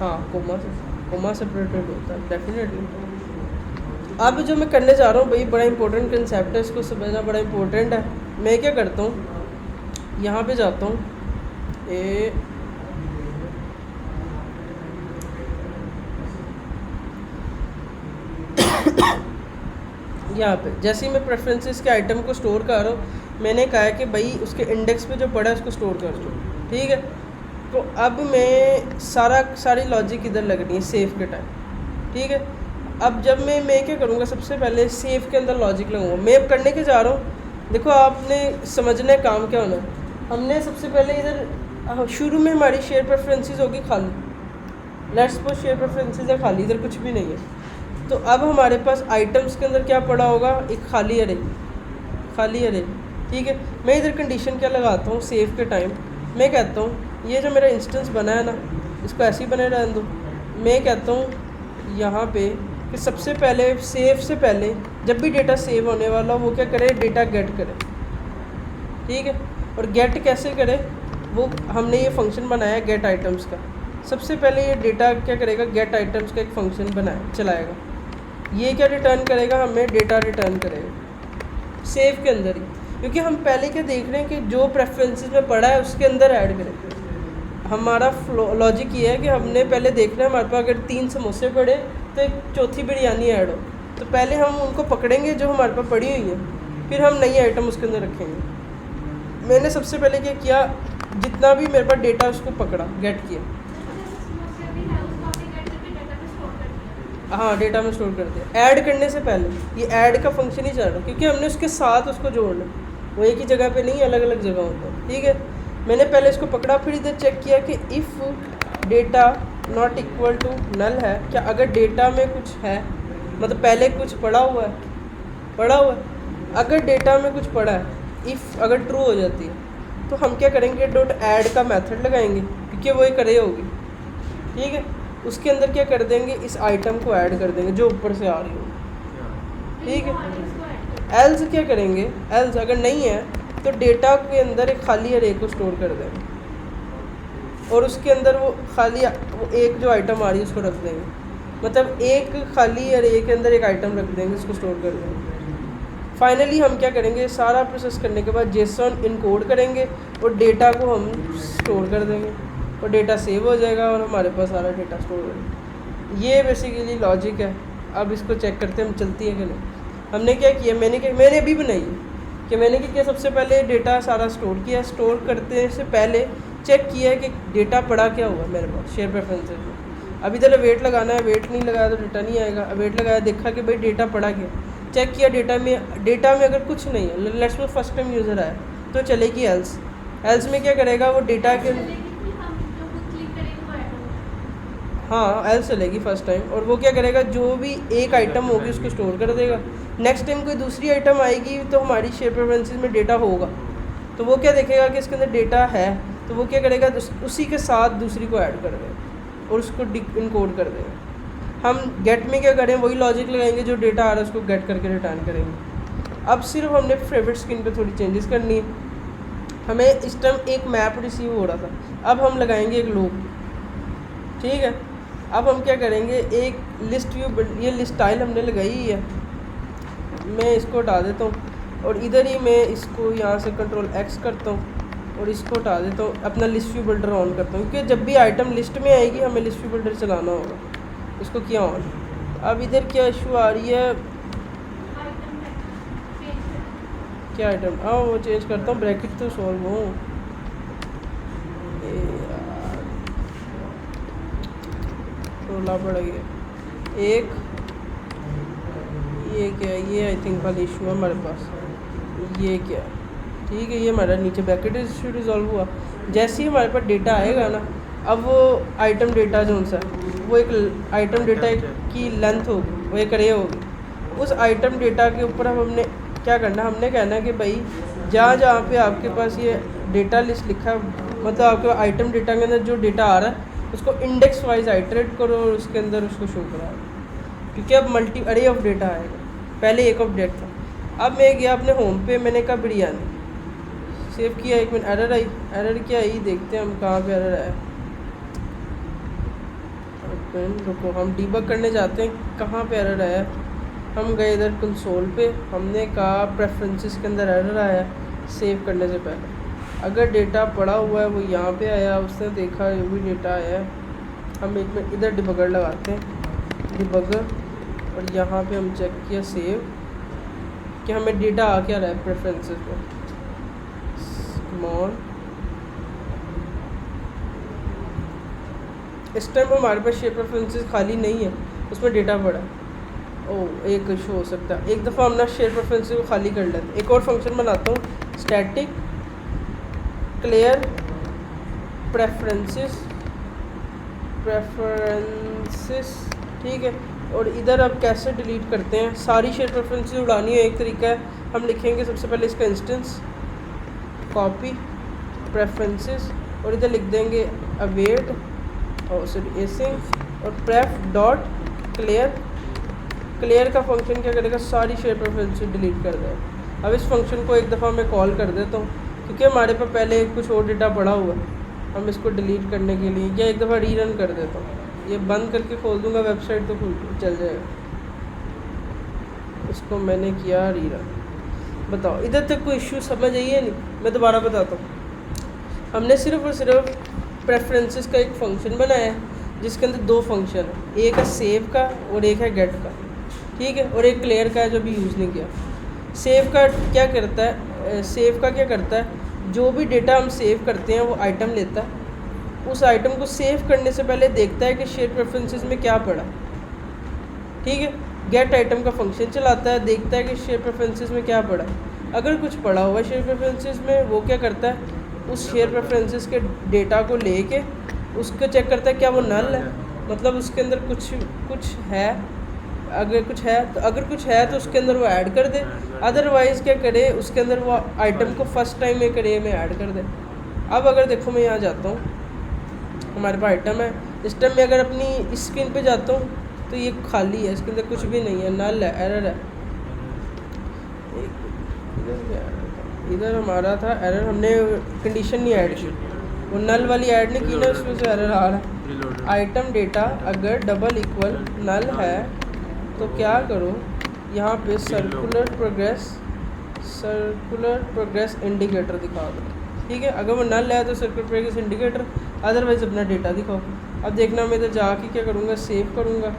हाँ कोमा सेपरेटेड होता है डेफिनेटली। अब जो मैं करने जा रहा हूँ भाई, बड़ा इंपॉर्टेंट कंसेप्ट है, इसको समझना बड़ा इंपॉर्टेंट है। मैं क्या करता हूँ, यहाँ पे जाता हूँ, यहाँ पे जैसे ही मैं प्रेफरेंसेस के आइटम को स्टोर कर रहा हूँ, मैंने कहा कि भाई उसके इंडेक्स पे जो पड़ा है उसको स्टोर कर दो, ठीक है? तो अब मैं सारी लॉजिक इधर लगनी है सेव के टाइम, ठीक है? अब जब मैं क्या करूँगा, सबसे पहले सेव के अंदर लॉजिक लगाऊंगा। मैं अब करने के जा रहा हूँ, देखो आपने समझना है काम क्या होना है। हमने सबसे पहले इधर शुरू में हमारी शेयर प्रेफरेंसेस होगी खाली, लेट्स सपोज शेयर प्रेफरेंसेस है खाली, इधर कुछ भी नहीं है। तो अब हमारे पास आइटम्स के अंदर क्या पड़ा होगा, एक खाली अरे, ठीक है? मैं इधर कंडीशन क्या लगाता हूँ, सेव के टाइम मैं कहता हूँ ये जो मेरा इंस्टेंस बना है ना, इसको ऐसे ही बने रहने दो। मैं कहता हूँ यहाँ पे कि सबसे पहले सेव से पहले जब भी डेटा सेव होने वाला हो वो क्या करे, डेटा गेट करे, ठीक है? और गेट कैसे करे, वो हमने ये फंक्शन बनाया गेट आइटम्स का। सबसे पहले ये डेटा क्या करेगा, गेट आइटम्स का एक फंक्शन चलाएगा। ये क्या रिटर्न करेगा, हमें डेटा रिटर्न करेगा सेव के अंदर ही, क्योंकि हम पहले क्या देख रहे हैं कि जो प्रेफरेंसेस में पड़ा है उसके अंदर ऐड करेंगे। हमारा लॉजिक ये है कि हमने पहले देखना है हमारे पास अगर 3 समोसे पड़े तो एक चौथी बिरयानी ऐड हो, तो पहले हम उनको पकड़ेंगे जो हमारे पास पड़ी हुई है, फिर हम नई आइटम उसके अंदर रखेंगे। मैंने सबसे पहले क्या किया, जितना भी मेरे पास डेटा उसको पकड़ा, गेट किया, हाँ डेटा में स्टोर कर दिया। ऐड करने से पहले ये ऐड का फंक्शन ही चल रहा है, क्योंकि हमने उसके साथ उसको जोड़ना, वो एक ही जगह पे नहीं, अलग अलग जगह होता है, ठीक है? मैंने पहले इसको पकड़ा, फिर इधर चेक किया कि if data not equal to null है क्या, अगर डेटा में कुछ है, मतलब पहले कुछ पड़ा हुआ है, अगर डेटा में कुछ पड़ा है, इफ़ अगर ट्रू हो जाती है तो हम क्या करेंगे, डॉट ऐड का मेथड लगाएंगे, क्योंकि वो एक अरे होगी, ठीक है? उसके अंदर क्या कर देंगे, इस आइटम को ऐड कर देंगे जो ऊपर से आ रही हो, ठीक है? एल्स क्या करेंगे, एल्स अगर नहीं है तो डेटा के अंदर एक खाली अरे को स्टोर कर देंगे और उसके अंदर वो एक जो आइटम आ रही है उसको रख देंगे, मतलब एक खाली अरे के अंदर एक आइटम रख देंगे, उसको स्टोर कर देंगे। फाइनली हम क्या करेंगे, सारा प्रोसेस करने के बाद जेसन इनकोड करेंगे और डेटा को हम स्टोर कर देंगे और डेटा सेव हो जाएगा और हमारे पास सारा डेटा स्टोर हो जाएगा। ये बेसिकली लॉजिक है। अब इसको चेक करते हैं हम चलती है कि नहीं। हमने क्या किया, मैंने अभी बनाई है कि मैंने क्या किया, सबसे पहले डेटा सारा स्टोर किया। स्टोर करते से पहले चेक किया है कि डेटा पड़ा क्या हुआ मेरे पास शेयर प्रेफरेंसेस में। अभी इधर वेट लगाना है, वेट नहीं लगाया तो डेटा नहीं आएगा। वेट लगाया, देखा कि भाई डेटा पड़ा क्या, चेक किया डेटा में अगर कुछ नहीं है, let's suppose first time user आया तो चलेगी एल्स में क्या करेगा वो डेटा के, हाँ एल्स चलेगी फर्स्ट टाइम, और वो क्या करेगा जो भी एक आइटम होगी उसको स्टोर कर देगा। नेक्स्ट टाइम कोई दूसरी आइटम आएगी तो हमारी शेयर प्रेफरेंसेस में डेटा होगा, तो वो क्या देखेगा कि इसके अंदर डेटा है, तो वो क्या करेगा उसी के साथ दूसरी को ऐड कर देगा और उसको इनकोड कर देगा। हम गेट में क्या करें, वही लॉजिक लगाएंगे, जो डेटा आ रहा है उसको गेट करके रिटर्न करेंगे। अब सिर्फ हमने फेवरेट स्क्रीन पे थोड़ी चेंजेस करनी है। हमें इस टाइम एक मैप रिसीव हो रहा था, अब हम लगाएंगे एक लूप, ठीक है? अब हम क्या करेंगे, एक लिस्ट व्यू, ये लिस्ट स्टाइल हमने लगाई ही है, मैं इसको हटा देता हूँ और इधर ही मैं इसको यहाँ से कंट्रोल एक्स करता हूँ और इसको हटा देता हूँ, अपना लिस्ट व्यू बिल्डर ऑन करता हूँ, क्योंकि जब भी आइटम लिस्ट में आएगी हमें लिस्ट व्यू बिल्डर चलाना होगा। इसको किया ऑन। अब इधर क्या इशू आ रही है, क्या आइटम, हाँ वो चेंज करता हूँ, ब्रैकेट तो सॉल्व हो। रोला पड़ गया एक, ये क्या है, ये आई थिंक वाला इशू है हमारे पास, ये क्या है, ठीक है, ये हमारा नीचे ब्रैकेट इशू रिजॉल्व हुआ। जैसे ही हमारे पास डेटा आएगा ना, अब वो आइटम डेटा जो सा वो एक आइटम डेटा की लेंथ होगी, वो एक रे होगी, उस आइटम डेटा के ऊपर अब हमने क्या करना, हमने कहना कि भाई जहाँ जहाँ पे आपके पास ये डेटा लिस्ट लिखा है, मतलब आपके आइटम डेटा के अंदर जो डेटा आ रहा है उसको इंडेक्स वाइज आइटरेट करो और उसके अंदर उसको शो कराओ, क्योंकि अब मल्टी अरे ऑफ डेटा आएगा, पहले एक ऑब्जेक्ट था। अब मैं गया अपने होम पे, मैंने कहा बिरयानी सेव किया, एक मिनट एरर आई, एरर क्या आई देखते हैं हम कहाँ पे एरर आया। रुको हम डीबग करने जाते हैं कहाँ पे एरर आया। हम गए इधर कंसोल पे, हमने कहा प्रेफरेंसेस के अंदर एरर आया सेव करने से पहले, अगर डेटा पड़ा हुआ है वो यहाँ पे आया, उसने देखा ये भी डेटा आया है। हम एक मिनट इधर डिबगर लगाते हैं, डिबगर, और यहाँ पे हम चेक किया सेव कि हमें डेटा आ क्या रहा है प्रेफरेंसेस में। कमॉन, इस टाइम हमारे पास शेयर प्रेफरेंसेस खाली नहीं है, उसमें डेटा पड़ा है। ओह एक इशू हो सकता है, एक दफ़ा हम ना शेयर प्रेफरेंसेस को खाली कर लेते हैं। एक और फंक्शन बनाता हूँ, स्टैटिक क्लियर प्रेफरेंसेस, ठीक है। और इधर अब कैसे डिलीट करते हैं, सारी शेयर प्रेफरेंसेस उड़ानी है, एक तरीका है, हम लिखेंगे सबसे पहले इसका इंस्टेंस, कॉपी प्रेफरेंसेस, और इधर लिख देंगे अवेट और सॉरी एसिंग और प्रेफ डॉट क्लियर। क्लियर का फंक्शन क्या करेगा, सारी शेयर प्रेफरेंसेस डिलीट कर देगा। अब इस फंक्शन को एक दफ़ा मैं कॉल कर देता हूँ, क्योंकि हमारे पास पहले कुछ और डेटा पड़ा हुआ है, हम इसको डिलीट करने के लिए, या एक दफ़ा रीरन कर देता हूँ, ये बंद करके खोल दूँगा वेबसाइट तो चल जाएगा। इसको मैंने किया रीरन, बताओ इधर तक कोई इश्यू समझ आई है? नहीं, मैं दोबारा बताता हूँ। हमने सिर्फ और सिर्फ प्रेफरेंसेस का एक फ़ंक्शन बनाया है जिसके अंदर दो फंक्शन है, एक है सेव का और एक है गेट का, ठीक है, और एक क्लियर का है जो भी यूज़ नहीं किया। सेव का क्या करता है, सेव का क्या करता है, जो भी डेटा हम सेव करते हैं वो आइटम लेता है, उस आइटम को सेव करने से पहले देखता है कि शेयर प्रेफरेंसेस में क्या पड़ा, ठीक है। गेट आइटम का फंक्शन चलाता है, देखता है कि शेयर प्रेफरेंसेस में क्या पड़ा, अगर कुछ पड़ा हुआ है शेयर प्रेफरेंसेस में, वो क्या करता है, उस शेयर प्रेफरेंसेस के डेटा को लेके उसको चेक करता है क्या वो नल है, मतलब उसके अंदर कुछ है, अगर कुछ है तो उसके अंदर वो ऐड कर दे, अदरवाइज़ क्या करे, उसके अंदर वो आइटम को फर्स्ट टाइम एक रे में ऐड कर दे। अब अगर देखो मैं यहाँ जाता हूँ, हमारे पास आइटम है, इस टाइम मैं अगर अपनी स्क्रीन पे जाता हूँ तो ये खाली है, इसके अंदर कुछ भी नहीं है, नल है, एरर है। इधर हमारा था एरर, हमने कंडीशन नहीं ऐड की, वो नल वाली ऐड नहीं की ना, उसमें से एरर आ रहा है। आइटम डेटा अगर डबल इक्वल नल है तो क्या करो, यहाँ पे सर्कुलर प्रोग्रेस इंडिकेटर दिखा दो, ठीक है। अगर वो नल है तो सर्कुलर प्रोग्रेस इंडिकेटर, अदरवाइज अपना डेटा दिखाओ। अब देखना मैं इधर जाके क्या करूँगा, सेव करूँगा,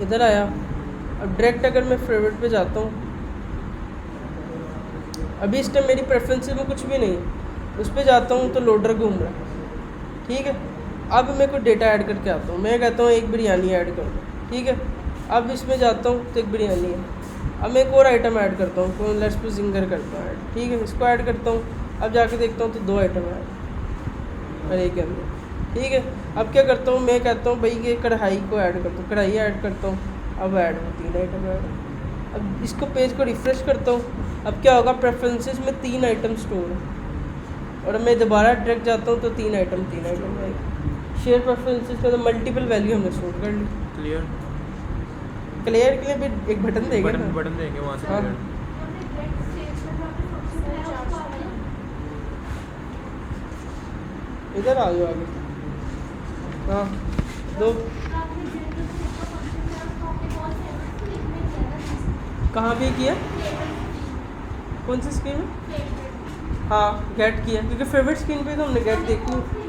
इधर आया। अब डायरेक्ट अगर मैं फेवरेट पे जाता हूँ, अभी इस टाइम मेरी प्रेफरेंसेस में कुछ भी नहीं है, उस पर जाता हूँ तो लोडर घूम रहा है, ठीक है। अब मैं कोई डेटा ऐड करके आता हूँ, मैं कहता हूँ एक बिरयानी ऐड कर दो, ठीक है। अब इसमें जाता हूँ तो एक बिरयानी है, अब मैं एक और आइटम ऐड करता हूँ, तो लेट्स पे जिंगर करता हूँ ऐड, ठीक है, इसको ऐड करता हूँ। अब जाके देखता हूँ तो दो आइटम ऐड अरे के अंदर, ठीक है। अब क्या करता हूँ, मैं कहता हूँ भाई ये कढ़ाई को ऐड करता हूँ, कढ़ाई ऐड करता हूँ, अब ऐड हो 3 आइटम ऐड। अब इसको पेज को रिफ़्रेश करता हूँ, अब क्या होगा, प्रेफरेंसेस में 3 आइटम स्टोर है, और मैं दोबारा डायरेक्ट जाता हूँ तो 3 आइटम आएगी। शेयर प्रेफरेंसेस में तो मल्टीपल वैल्यू हमने स्टोर कर ली। क्लियर के लिए भी एक बटन देंगे ना, बटन देंगे वहाँ से। हाँ इधर आ जाओ आगे, हाँ दो। कहाँ पे किया? कौन सी स्क्रीन में? हाँ गेट किया, क्योंकि फेवरेट स्क्रीन पे तो हमने गेट देखनी।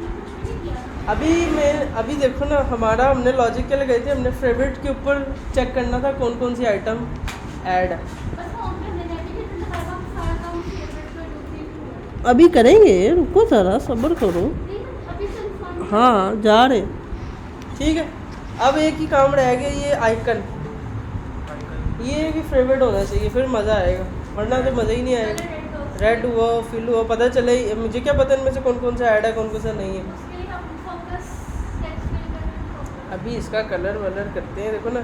अभी देखो ना, हमारा हमने लॉजिक क्या लगाई थी, हमने फेवरेट के ऊपर चेक करना था कौन कौन सी आइटम ऐड है। अभी करेंगे, रुको ज़रा सब्र करो। हाँ जा रहे, ठीक है। अब एक ही काम रह गया, ये आइकन, ये भी फेवरेट होना चाहिए, फिर मज़ा आएगा, वरना तो मज़ा ही नहीं आएगा। रेड हुआ, फिल हुआ, पता चले मुझे क्या पता इनमें से कौन कौन सा ऐड है कौन कौन सा नहीं है। अभी इसका कलर वलर करते हैं, देखो ना,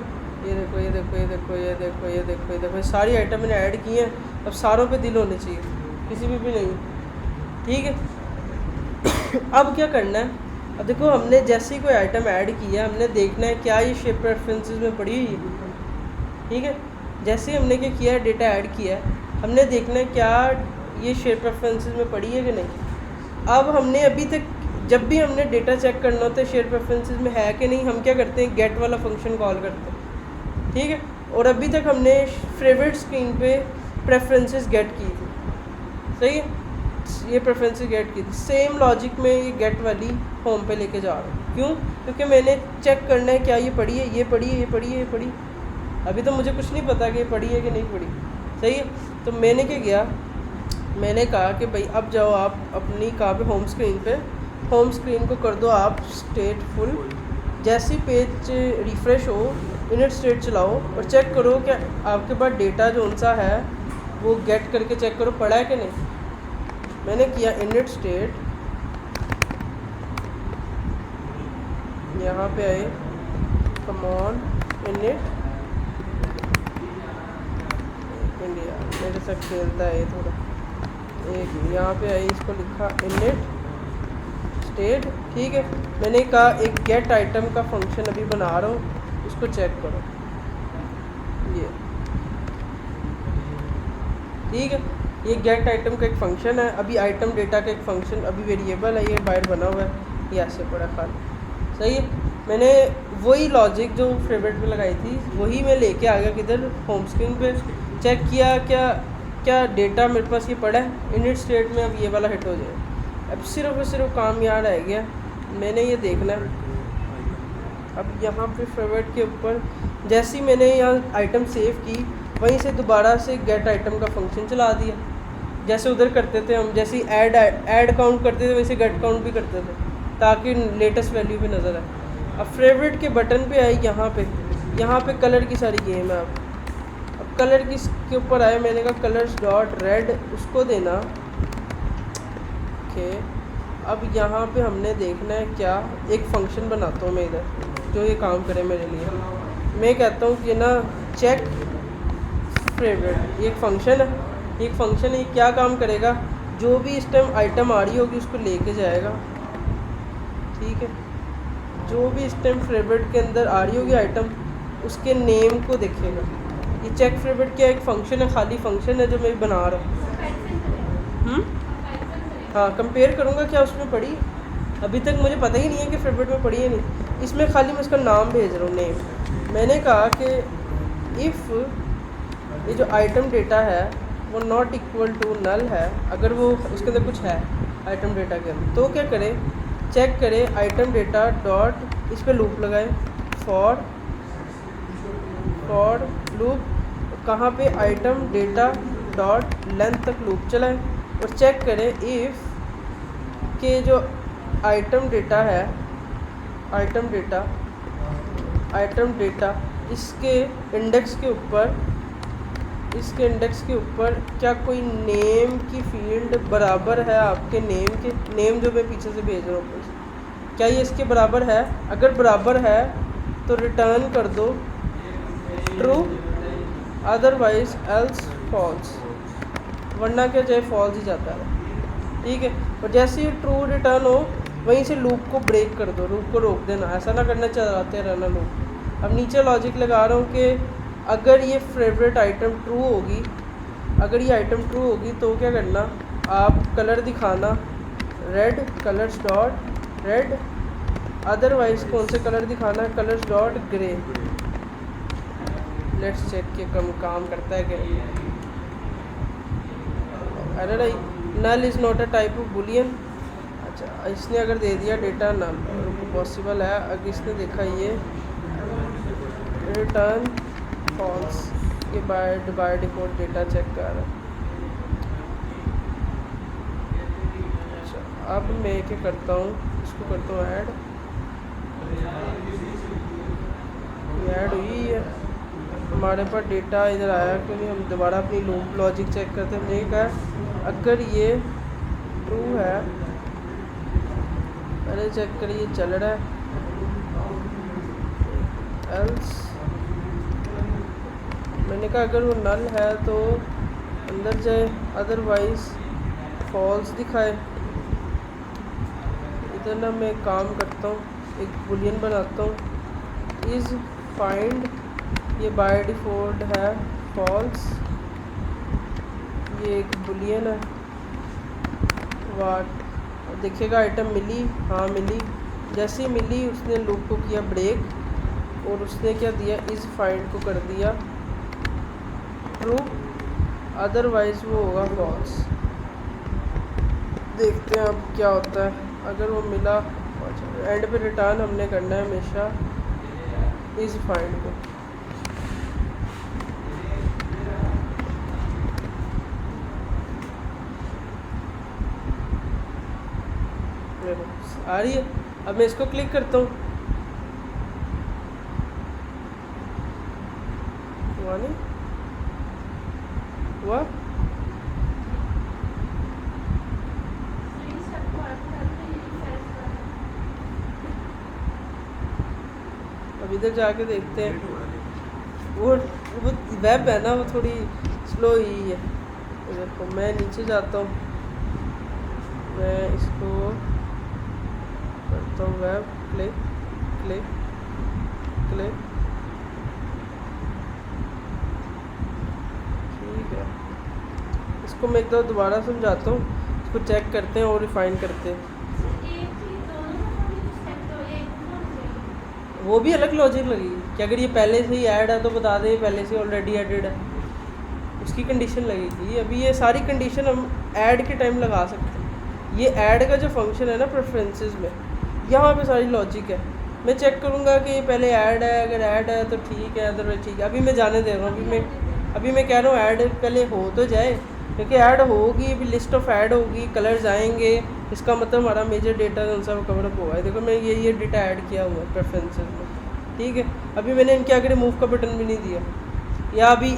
ये देखो ये देखो ये देखो ये देखो ये देखो ये देखो, सारी आइटम मैंने ऐड की हैं। अब सारों पे दिल होने चाहिए, किसी में भी नहीं, ठीक है। अब क्या करना है, अब देखो हमने जैसी कोई आइटम ऐड की है, हमने देखना है क्या ये शेप प्रेफरेंसेस में पड़ी हुई है, ठीक है। जैसे हमने क्या किया है, डेटा ऐड किया है, हमने देखना है क्या ये शेप प्रेफरेंसेस में पड़ी है कि नहीं। अब हमने अभी तक जब भी हमने डेटा चेक करना होता है शेयर प्रेफरेंसेस में है कि नहीं, हम क्या करते हैं, गेट वाला फंक्शन कॉल करते हैं, ठीक है। और अभी तक हमने फेवरेट स्क्रीन पे प्रेफरेंसेस गेट की थी, सही है, ये प्रेफरेंसेस गेट की थी। सेम लॉजिक में ये गेट वाली होम पे लेके जा रहा हूँ, क्यों? क्योंकि मैंने चेक करना है क्या ये पड़ी है, ये पड़ी है, ये पड़ी है, ये पड़ी। अभी तो मुझे कुछ नहीं पता कि ये पड़ी है कि नहीं पड़ी, सही है। तो मैंने क्या किया, मैंने कहा कि भाई अब जाओ आप अपनी कहाँ पे, होम स्क्रीन पे, होम स्क्रीन को कर दो आप स्टेट फुल। जैसी पेज रिफ़्रेश हो, इनिट स्टेट चलाओ और चेक करो कि आपके पास डेटा जो सा है वो गेट करके चेक करो पड़ा है कि नहीं। मैंने किया इनिट स्टेट, यहाँ पे आए, कम ऑन इनिट इंडिया, मेरे साथ खेलता है थोड़ा, एक यहाँ पे आए, इसको लिखा इनिट स्टेट, ठीक है। मैंने कहा एक गेट आइटम का फंक्शन अभी बना रहा हूँ, उसको चेक करो, ये ठीक है। ये गेट आइटम का एक फंक्शन है, अभी आइटम डेटा का एक फंक्शन, अभी वेरिएबल है, ये बाहर बना हुआ है, ये ऐसे पड़ा खाली, सही है। मैंने वही लॉजिक जो फेवरेट पे लगाई थी वही मैं लेके आ गया किधर, होम स्क्रीन पे, चेक किया क्या क्या डेटा मेरे पास ये पड़ा है, इनिट स्टेट में अब ये वाला हिट हो जाए। अब सिर्फ और सिर्फ काम यहाँ रह गया, मैंने ये देखना है। अब यहाँ पे फेवरेट के ऊपर जैसी मैंने यहाँ आइटम सेव की, वहीं से दोबारा से गेट आइटम का फंक्शन चला दिया, जैसे उधर करते थे हम, जैसे ऐड काउंट करते थे वैसे गेट काउंट भी करते थे, ताकि लेटेस्ट वैल्यू भी नज़र आए। अब फेवरेट के बटन पे आए, यहाँ पे कलर की सारी गेम है। अब कलर की के ऊपर आए, मैंने कहा कलर्स डॉट रेड, उसको देना, ओके। अब यहाँ पे हमने देखना है क्या, एक फ़ंक्शन बनाता हूँ मैं इधर जो ये काम करे मेरे लिए। मैं कहता हूँ कि ना चेक फेवरेट, ये एक फ़ंक्शन है, एक फ़ंक्शन है, क्या काम करेगा, जो भी इस टाइम आइटम आ रही होगी उसको लेके जाएगा, ठीक है। जो भी इस टाइम फेवरेट के अंदर आ रही होगी आइटम, उसके नेम को देखेगा। ये चेक फेवरेट क्या एक फ़ंक्शन है, खाली फ़ंक्शन है जो मैं बना रहा हूँ। हाँ कंपेयर करूँगा क्या उसमें पड़ी, अभी तक मुझे पता ही नहीं है कि फेवरेट में पड़ी है नहीं, इसमें खाली मैं उसका नाम भेज रहा हूँ, नेम। मैंने कहा कि इफ़ ये जो आइटम डेटा है वो नॉट इक्वल टू नल है, अगर वो उसके अंदर कुछ है आइटम डेटा के अंदर, तो क्या करे, चेक करे आइटम डेटा डॉट, इस पर लूप लगाए, फॉर लूप, कहाँ पे, आइटम डेटा डॉट लेंथ तक लूप चलाए और चेक करें इफ़ के जो आइटम डेटा है, आइटम डेटा इसके इंडेक्स के ऊपर क्या कोई नेम की फील्ड बराबर है आपके नेम के, नेम जो मैं पीछे से भेज रहा हूँ, क्या ये इसके बराबर है। अगर बराबर है तो रिटर्न कर दो ट्रू, अदरवाइज एल्स फॉल्स, वरना क्या चाहे फॉल्स ही जाता है, ठीक है। और जैसे ही ट्रू रिटर्न हो वहीं से लूप को ब्रेक कर दो, लूप को रोक देना, ऐसा ना करना चलाते रहना लूप। अब नीचे लॉजिक लगा रहा हूँ कि अगर ये फेवरेट आइटम ट्रू होगी, अगर ये आइटम ट्रू होगी तो क्या करना, आप कलर दिखाना red, colours dot red, otherwise कौन से कलर दिखाना है, colours dot grey. Let's check के काम करता है क्या। एरर आई, null is not a type of boolean. अच्छा इसने अगर दे दिया डेटा नल, पॉसिबल है अगर इसने देखा ये रिटर्न फॉल्स, ये बाय डिफॉल्ट डेटा चेक कर रहा है। अच्छा अब मैं क्या करता हूँ, इसको करता हूँ ऐड, ऐड हुई है हमारे पास डेटा इधर आया क्योंकि हम दोबारा अपनी लूप लॉजिक चेक करते हैं। हमने कहा अगर ये ट्रू है, पहले चेक करिए चल रहा है, एल्स मैंने कहा अगर वो नल है तो अंदर जाए, अदरवाइज फॉल्स दिखाए। इधर ना मैं काम करता हूँ, एक बुलियन बनाता हूँ, इज़ फाइंड, ये बाय डिफ़ॉल्ट है फॉल्स, ये एक बुलियन है वाट। देखिएगा आइटम मिली, हाँ मिली, जैसे ही मिली उसने लूप को किया ब्रेक और उसने क्या दिया, इज़ फाइंड को कर दिया ट्रू, अदरवाइज़ वो होगा फॉल्स। देखते हैं अब क्या होता है। अगर वो मिला, एंड पे रिटर्न हमने करना है हमेशा इज़ फाइंड को। आ रही है, अब मैं इसको क्लिक करता हूँ, हुआ नहीं हुआ, अब इधर जाके देखते हैं। वो वेब है ना, वो थोड़ी स्लो ही है। देखो मैं नीचे जाता हूँ, मैं इसको करता हूँ वेब, क्लिक क्लिक क्लिक, ठीक है। इसको मैं एक दो दोबारा समझाता हूँ, इसको चेक करते हैं और रिफाइन करते हैं। वो भी अलग लॉजिक लगेगी कि अगर ये पहले से ही ऐड है तो बता दें पहले से ऑलरेडी एडेड है, उसकी कंडीशन लगेगी। अभी ये सारी कंडीशन हम ऐड के टाइम लगा सकते हैं। ये ऐड का जो फंक्शन है ना प्रेफरेंसेस में, यहाँ पे सारी लॉजिक है। मैं चेक करूँगा कि ये पहले ऐड है, अगर ऐड है तो ठीक है, अदरवाइज ठीक है। अभी मैं जाने दे रहा हूँ, अभी मैं कह रहा हूँ ऐड पहले हो तो जाए, क्योंकि ऐड होगी, अभी लिस्ट ऑफ ऐड होगी, कलर्स आएंगे, इसका मतलब हमारा मेजर डेटा कौन सा कवरअप हुआ है। देखो मैं ये डेटा ऐड किया हुआ है प्रेफरेंसेस में, ठीक है। अभी मैंने इनके आगे मूव का बटन भी नहीं दिया, या अभी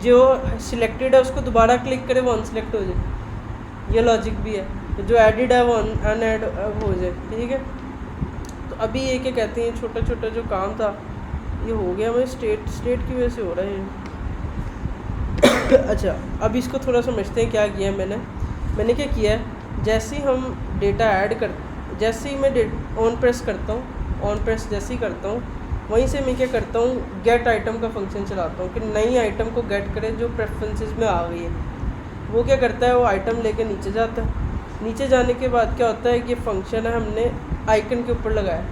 जो सिलेक्टेड है उसको दोबारा क्लिक करे वो अनसेलेक्ट हो जाए, ये लॉजिक भी है। तो जो एडिड है वो अनएड हो जाए, ठीक है। तो अभी ये क्या कहते हैं, छोटा छोटा जो काम था ये हो गया, हमें स्टेट की वजह से हो रहा है। अच्छा अब इसको थोड़ा समझते हैं क्या किया है मैंने क्या किया है। जैसे ही हम डेटा ऐड कर, जैसे ही मैं ऑन प्रेस करता हूँ, ऑन प्रेस जैसे ही करता हूँ, वहीं से मैं क्या करता हूँ, गेट आइटम का फंक्शन चलाता हूँ कि नई आइटम को गेट करे जो प्रेफरेंसेस में आ गई है। वो क्या करता है, वो आइटम लेके नीचे जाता है। नीचे जाने के बाद क्या होता है, ये फंक्शन है हमने आइकन के ऊपर लगाया।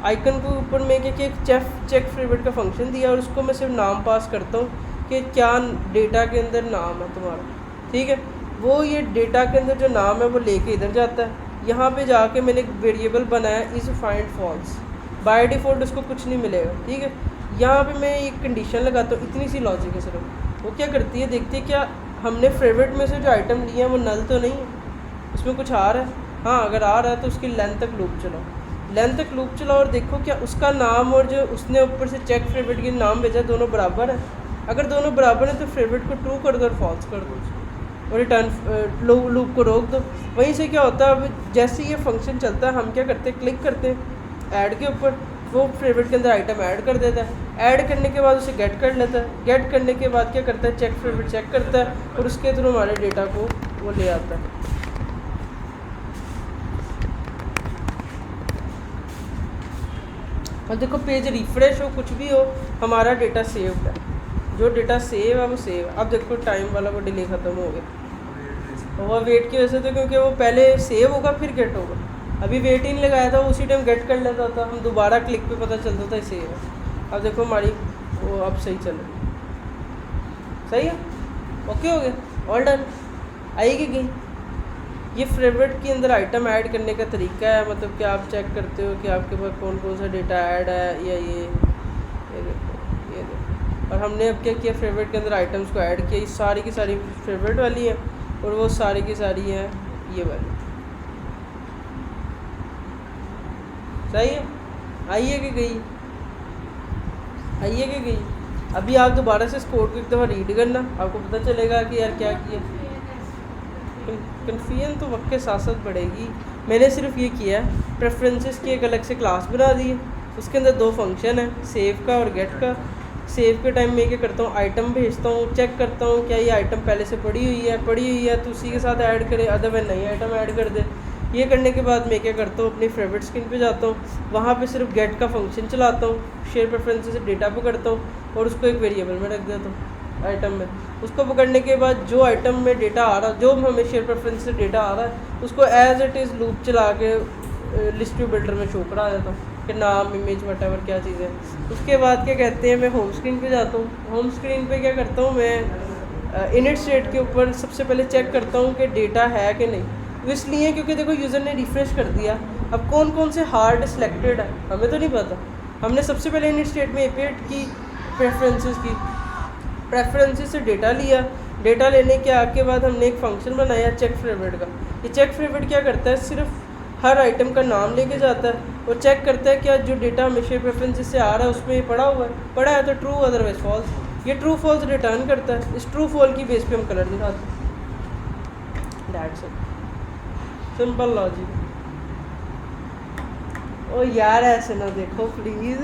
आइकन के ऊपर मैं क्या किया, चेक फेवरेट का फंक्शन दिया और उसको मैं सिर्फ नाम पास करता हूँ कि क्या डेटा के अंदर नाम है तुम्हारा, ठीक है। वो ये डेटा के अंदर जो नाम है वो लेके इधर जाता है। यहाँ पे जाके मैंने एक वेरिएबल बनाया is find false, by default उसको कुछ नहीं मिलेगा, ठीक है। यहाँ पे मैं एक कंडीशन लगाता हूँ, इतनी सी लॉजिक है सिर्फ। वो क्या करती है, देखती है क्या हमने फेवरेट में से जो आइटम लिया है वो नल तो नहीं है, उसमें कुछ आ रहा है। हाँ अगर आ रहा है तो उसकी लेंथ तक लूप चलाओ, लेंथ तक लूप चलाओ और देखो क्या उसका नाम और जो उसने ऊपर से चेक फेवरेट के नाम भेजा दोनों बराबर है। अगर दोनों बराबर हैं तो फेवरेट को ट्रू कर दो और फॉल्स कर दो और रिटर्न लूप को रोक दो। वहीं से क्या होता है, अब जैसे ये फंक्शन चलता है हम क्या करते हैं, क्लिक करते हैं ऐड के ऊपर, वो फेवरेट के अंदर आइटम ऐड कर देता है। ऐड करने के बाद उसे गेट कर लेता है। गेट करने के बाद क्या करता है, चेक फेवरेट चेक करता है और उसके थ्रू हमारे डेटा को वो ले आता है। और देखो पेज रिफ्रेश हो कुछ भी हो, हमारा डेटा सेव्ड है। जो डेटा सेव है वो सेव। अब देखो टाइम वाला वो डिले ख़त्म हो गया, और वेट की वजह से तो, क्योंकि वो पहले सेव होगा फिर गेट होगा। अभी वेट ही नहीं लगाया था, उसी टाइम गेट कर लेता था, हम दोबारा क्लिक पे पता चलता था इसे। अब देखो हमारी वो अब सही चल रही, सही है, ओके हो गया, ऑल डन। आएगी गई। ये फेवरेट के अंदर आइटम ऐड करने का तरीका है, मतलब कि आप चेक करते हो कि आपके पास कौन कौन सा डेटा ऐड है, या ये देखो, ये देखो। और हमने अब क्या किया, फेवरेट के अंदर आइटम्स को ऐड किया, ये सारी की सारी फेवरेट वाली है और वो सारी की सारी है ये वाली, सही है। आइए कि गई, आइए कि गई। अभी आप दोबारा से इस कोड को एक दफ़ा रीड करना, आपको पता चलेगा कि यार क्या किया। कन्फ्यूजन तो वक्त के साथ साथ बढ़ेगी। मैंने सिर्फ ये किया है, प्रेफरेंसेस की एक अलग से क्लास बना दी है, उसके अंदर दो फंक्शन है, सेव का और गेट का। सेव के टाइम मैं क्या करता हूँ, आइटम भेजता हूँ, चेक करता हूँ क्या ये आइटम पहले से पड़ी हुई है तो उसी के साथ ऐड करे, अदरवाइज नई आइटम ऐड कर दे। ये करने के बाद मैं क्या करता हूँ, अपनी फेवरेट स्क्रीन पे जाता हूँ, वहाँ पे सिर्फ गेट का फंक्शन चलाता हूँ, शेयर प्रेफरेंसेस से डेटा पकड़ता हूँ और उसको एक वेरिएबल में रख देता हूँ आइटम में। उसको पकड़ने के बाद जो आइटम में डेटा आ रहा, जो हमें शेयर प्रेफरेंस से डेटा आ रहा है, उसको एज इट इज़ लूप चला के लिस्ट व्यू बिल्डर में शो करा देता हूँ कि नाम, इमेज, वटेवर क्या चीज़ है। उसके बाद क्या कहते हैं, मैं होम स्क्रीन पे जाता हूँ। होम स्क्रीन पे क्या करता हूँ मैं, इनिट स्टेट के ऊपर सबसे पहले चेक करता हूँ कि डेटा है कि नहीं। वो इसलिए क्योंकि देखो यूज़र ने रिफ़्रेश कर दिया, अब कौन कौन से हार्ड सिलेक्टेड है हमें तो नहीं पता। हमने सबसे पहले इनिट स्टेट में एपीएट की प्रेफरेंसेस से डेटा लिया। डेटा लेने के आके बाद हमने एक फंक्शन बनाया चेक फेवरेट का। ये चेक फेवरेट क्या करता है, सिर्फ हर आइटम का नाम लेके जाता है और चेक करता है क्या जो डेटा हमेशा प्रेफरेंसेस से आ रहा है उसमें ये पड़ा है तो ट्रू, अदरवाइज फॉल्स। ये ट्रू फॉल्स रिटर्न करता है। इस ट्रू फॉल की बेस पे हम कलर दिखाते हैं। That's it, simple logic. ओ यार ऐसे ना देखो प्लीज़।